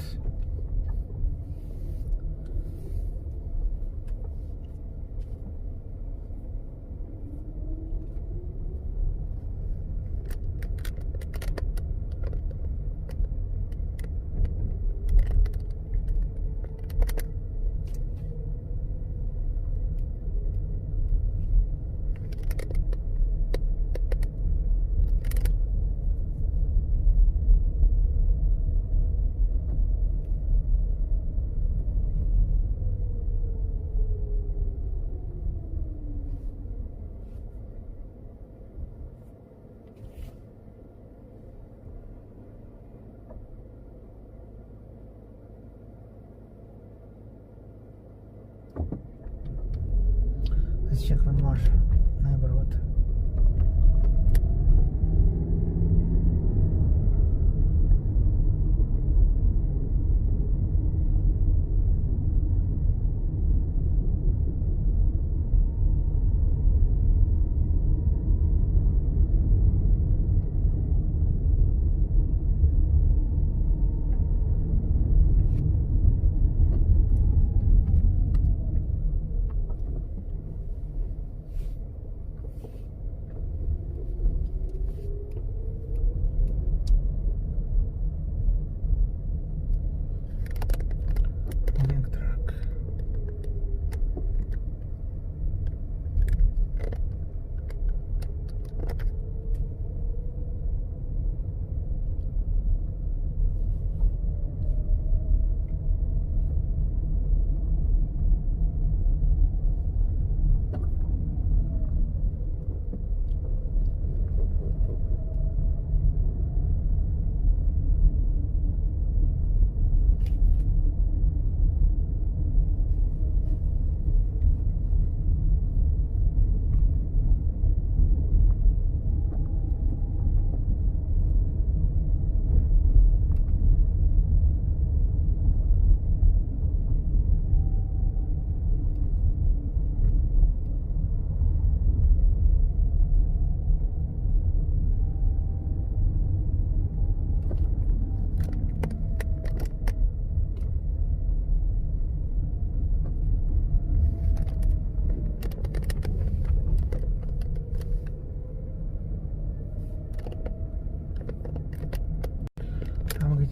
Let's check one more neighborhood.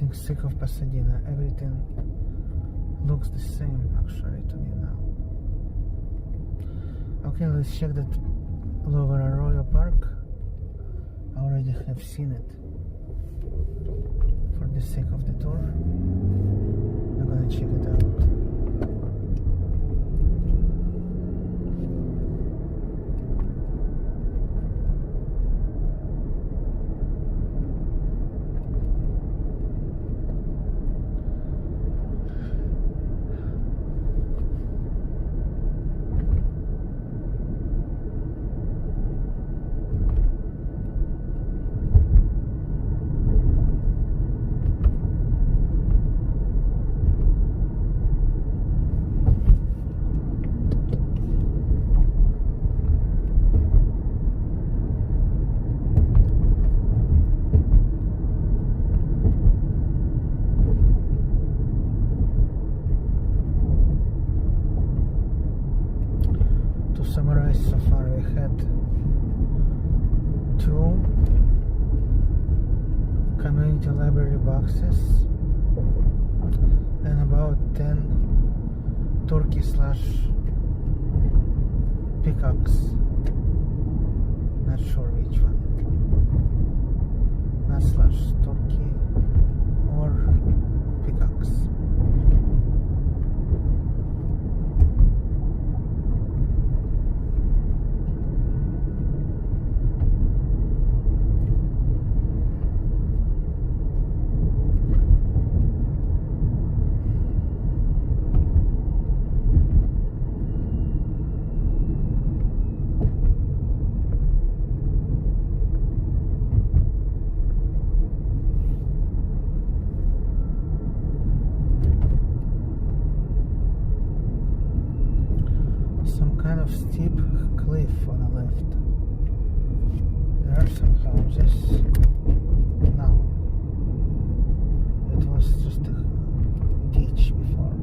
getting sick of Pasadena. Everything looks the same actually to me now. Okay, let's check that Lower Arroyo Park. I already have seen it. For the sake of the tour, I'm gonna check it out. Summarize so far, we had 2 community library boxes and about 10 turkey/peacocks. Not sure which one. Not slash, turkey or peacocks. Kind of steep cliff on the left. There are some houses. Now, it was just a ditch before.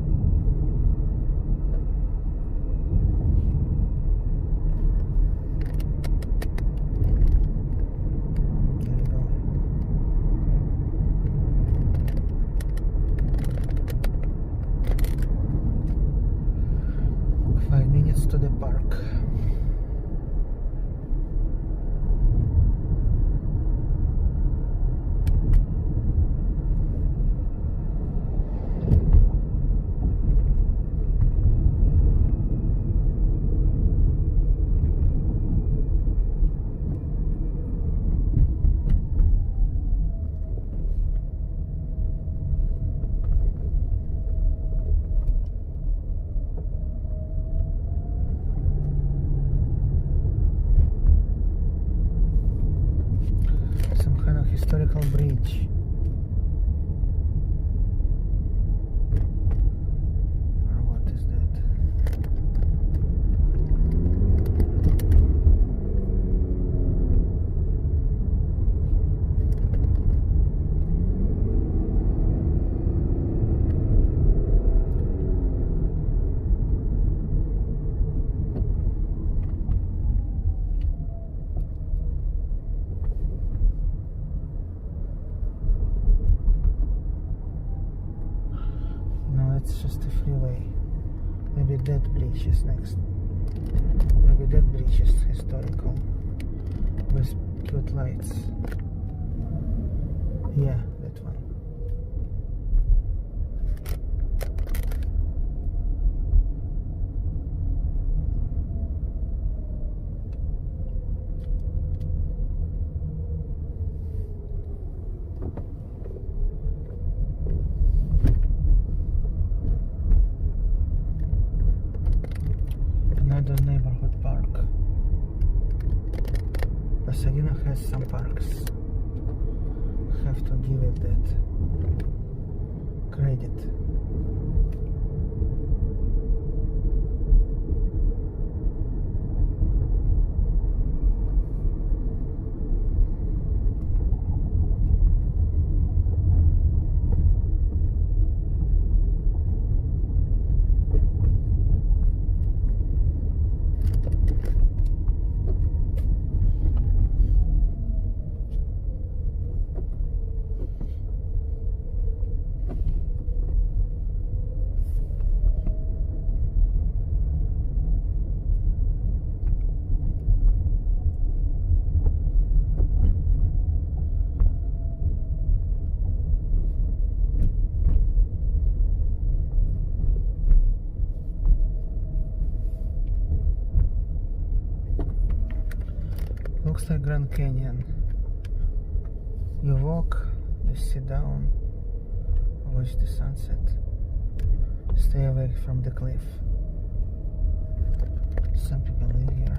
There you go. 5 minutes to the park. Historical bridge. Or what is that? It's just a freeway. Maybe that bridge is next. Maybe that bridge is historical with cute lights. Yeah, that one. Another neighborhood park. Pasadena has some parks. Have to give it that credit. like Grand Canyon. You walk, you sit down, watch the sunset, stay away from the cliff. Some people live here.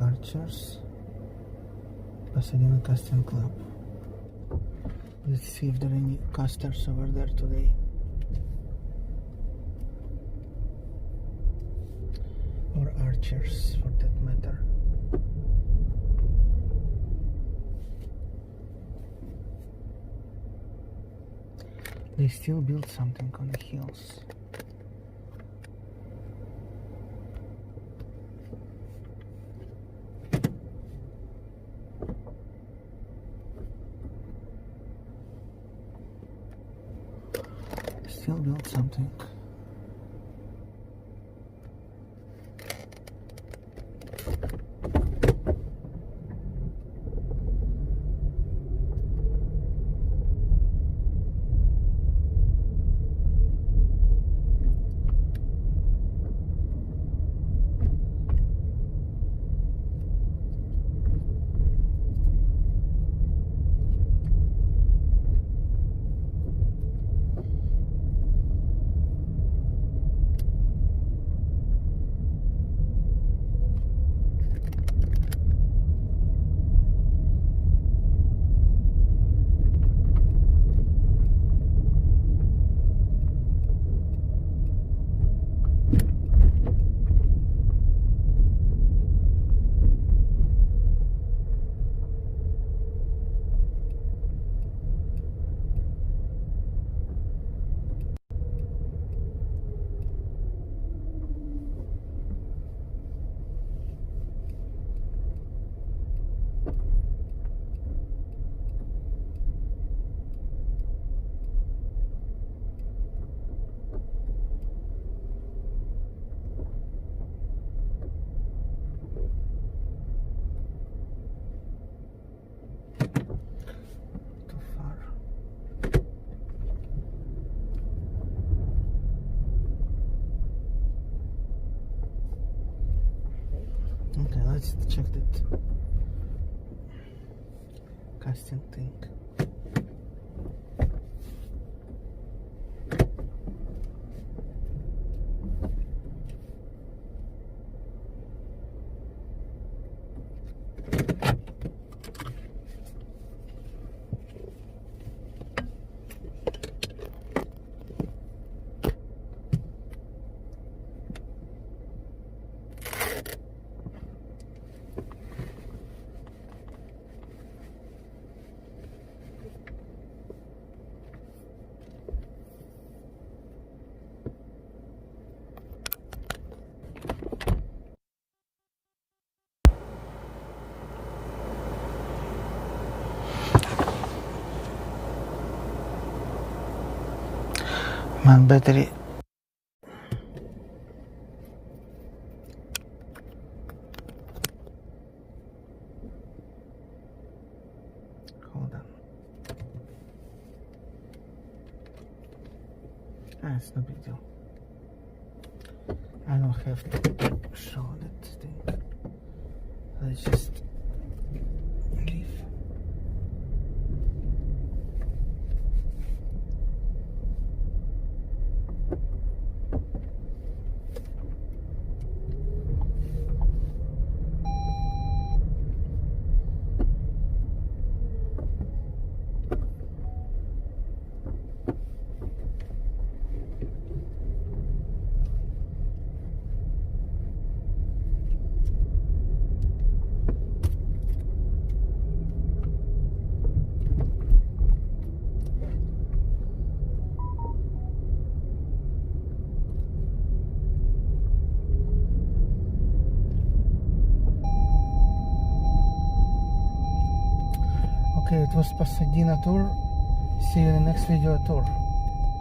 Archers, Pasadena Casting Club. Let's see if there are any casters over there today. Or archers, for that matter. They still build something on the hills. Still build something. Okay, let's check that casting thing. My battery. Hold on. It's no big deal. I don't have to show that thing. Let's just leave. Okay, it was Pasadena tour. See you in the next video tour.